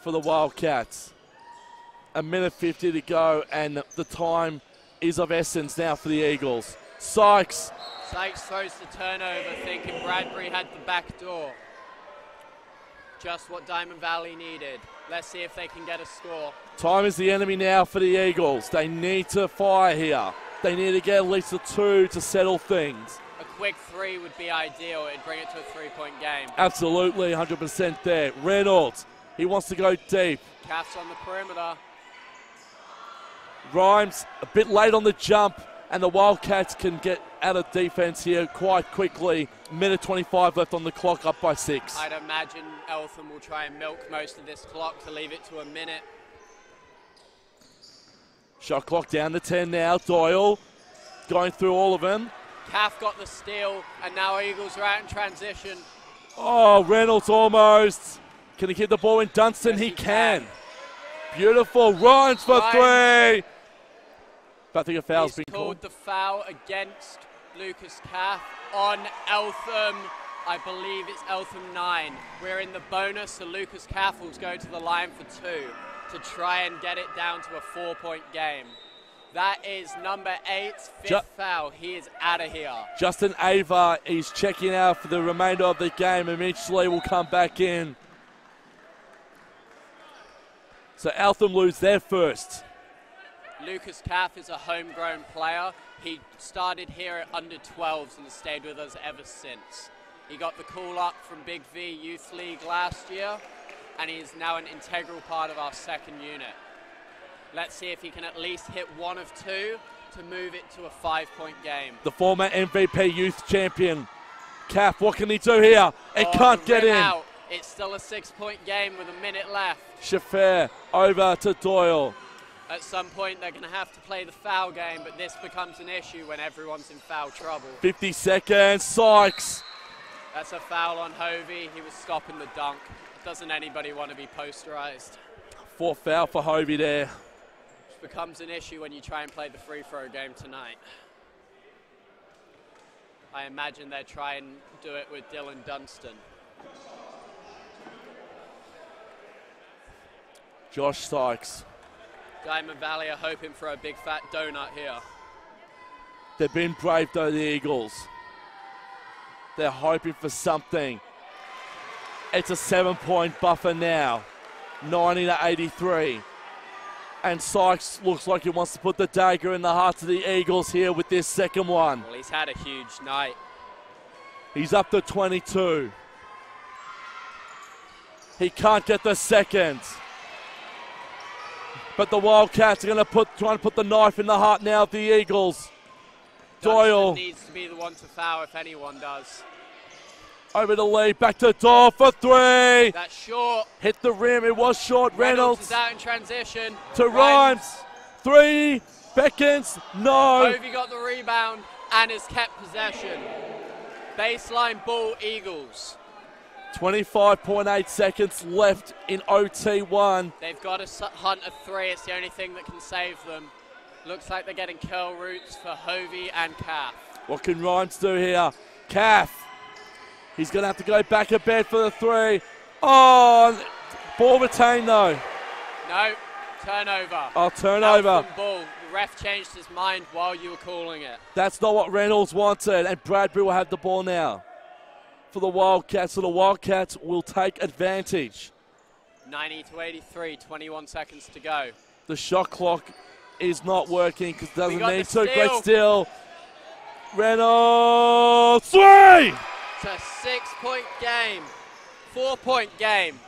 for the Wildcats. 1:50 to go, and the time is of essence now for the Eagles. Sykes. Sykes throws the turnover, thinking Bradbury had the back door. Just what Diamond Valley needed. Let's see if they can get a score. Time is the enemy now for the Eagles. They need to fire here. They need to get at least a 2 to settle things. A quick 3 would be ideal. It'd bring it to a 3-point game. Absolutely, 100% there. Reynolds, he wants to go deep. Caff's on the perimeter. Rhymes a bit late on the jump, and the Wildcats can get out of defense here quite quickly. 1:25 left on the clock, up by 6. I'd imagine Eltham will try and milk most of this clock to leave it to a minute. Shot clock down to 10 now. Doyle going through all of them. Caff got the steal, and now Eagles are out in transition. Oh, Reynolds almost. Can he get the ball in Dunstan? Yes, he can. Beautiful. Rhymes for 3. But I think a foul's been called. The foul against Lucas Caff on Eltham. I believe it's Eltham 9. We're in the bonus, so Lucas Caff will go to the line for 2 to try and get it down to a 4-point game. That is number 8's 5th foul. He is out of here. Justin Ava is checking out for the remainder of the game, and Mitch Lee will come back in. So Eltham lose their first. Lucas Caff is a homegrown player. He started here at under 12s and has stayed with us ever since. He got the call up from Big V Youth League last year, and he is now an integral part of our second unit. Let's see if he can at least hit 1 of 2 to move it to a 5-point game. The former MVP youth champion. Caff, what can he do here? It can't get in. Out. It's still a 6-point game with a minute left. Shafir over to Doyle. At some point, they're going to have to play the foul game, but this becomes an issue when everyone's in foul trouble. 50 seconds. Sykes. That's a foul on Hovey. He was stopping the dunk. Doesn't anybody want to be posterized? 4th foul for Hovey there. Which becomes an issue when you try and play the free throw game tonight. I imagine they'll try and do it with Dylan Dunstan. Josh Sykes. Diamond Valley are hoping for a big fat donut here. They've been brave though, the Eagles. They're hoping for something. It's a 7-point buffer now, 90-83. And Sykes looks like he wants to put the dagger in the hearts of the Eagles here with this second one. Well, he's had a huge night. He's up to 22. He can't get the second. But the Wildcats are going to try and put the knife in the heart now of the Eagles. Doyle needs to be the one to foul if anyone does. Over the lead, back to Doyle for three. That's short. Hit the rim, it was short. Reynolds is out in transition. To Rhymes. Three, Beckons, no. Hovey got the rebound and has kept possession. Baseline ball, Eagles. 25.8 seconds left in OT1. They've got to hunt a three. It's the only thing that can save them. Looks like they're getting curl routes for Hovey and Calf. What can Rhymes do here? Calf. He's going to have to go back a bed for the three. Oh, ball retained though. No, turnover. Oh, turnover. Ball. The ref changed his mind while you were calling it. That's not what Reynolds wanted, and Bradbury will have the ball now for the Wildcats. So the Wildcats will take advantage. 90-83, 21 seconds to go. The shot clock is not working because it doesn't need to. Steal. Great steal. Reynolds, three! It's a 6-point game, 4-point game.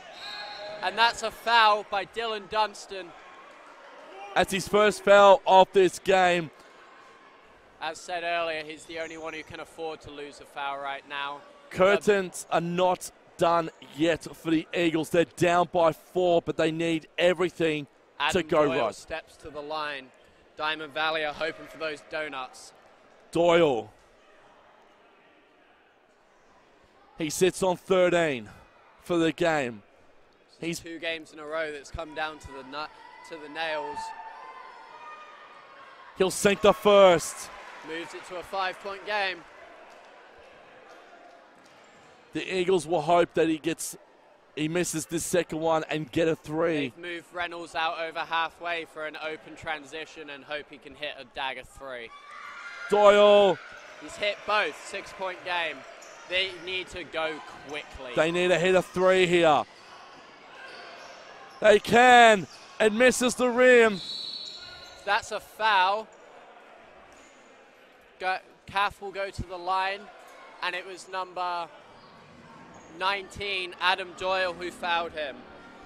And that's a foul by Dylan Dunstan. That's his first foul of this game. As said earlier, he's the only one who can afford to lose a foul right now. Curtains are not done yet for the Eagles. They're down by 4, but they need everything to go Doyle right. Steps to the line. Diamond Valley are hoping for those donuts. Doyle. He sits on 13 for the game. He's 2 games in a row that's come down to the nails. He'll sink the first. Moves it to a 5-point game. The Eagles will hope that he misses this second one and get a three. They've moved Reynolds out over halfway for an open transition and hope he can hit a dagger three. Doyle. He's hit both. 6-point game. They need to go quickly. They need to hit a three here. They can. It misses the rim. That's a foul. Calf will go to the line, and it was number 19, Adam Doyle, who fouled him.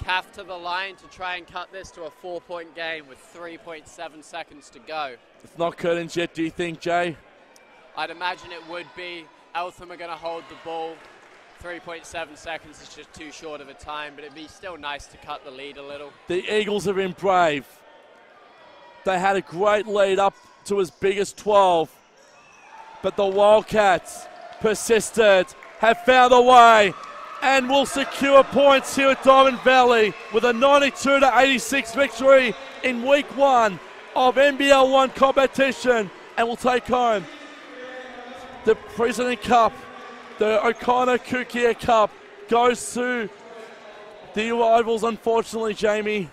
Calf to the line to try and cut this to a 4-point game with 3.7 seconds to go. It's not curtains yet, do you think, Jay? I'd imagine it would be. Eltham are going to hold the ball. 3.7 seconds is just too short of a time, but it'd be still nice to cut the lead a little. The Eagles have been brave. They had a great lead up to as big as 12, but the Wildcats persisted, have found a way, and will secure points here at Diamond Valley with a 92-86 victory in week 1 of NBL1 competition, and will take home the President Cup. The O'Connor Kukia Cup goes to the rivals, unfortunately, Jamie.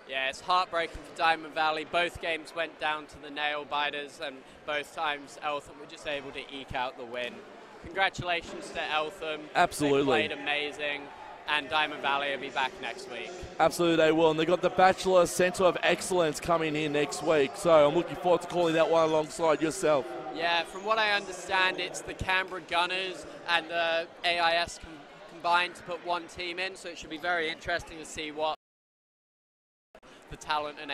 Yeah, it's heartbreaking for Diamond Valley. Both games went down to the nail biters, and both times Eltham were just able to eke out the win. Congratulations to Eltham. Absolutely. They played amazing, and Diamond Valley will be back next week. Absolutely they will, and they've got the Bachelor Centre of Excellence coming in next week, so I'm looking forward to calling that one alongside yourself. Yeah, from what I understand, it's the Canberra Gunners and the AIS combined to put one team in, so it should be very interesting to see what the talent and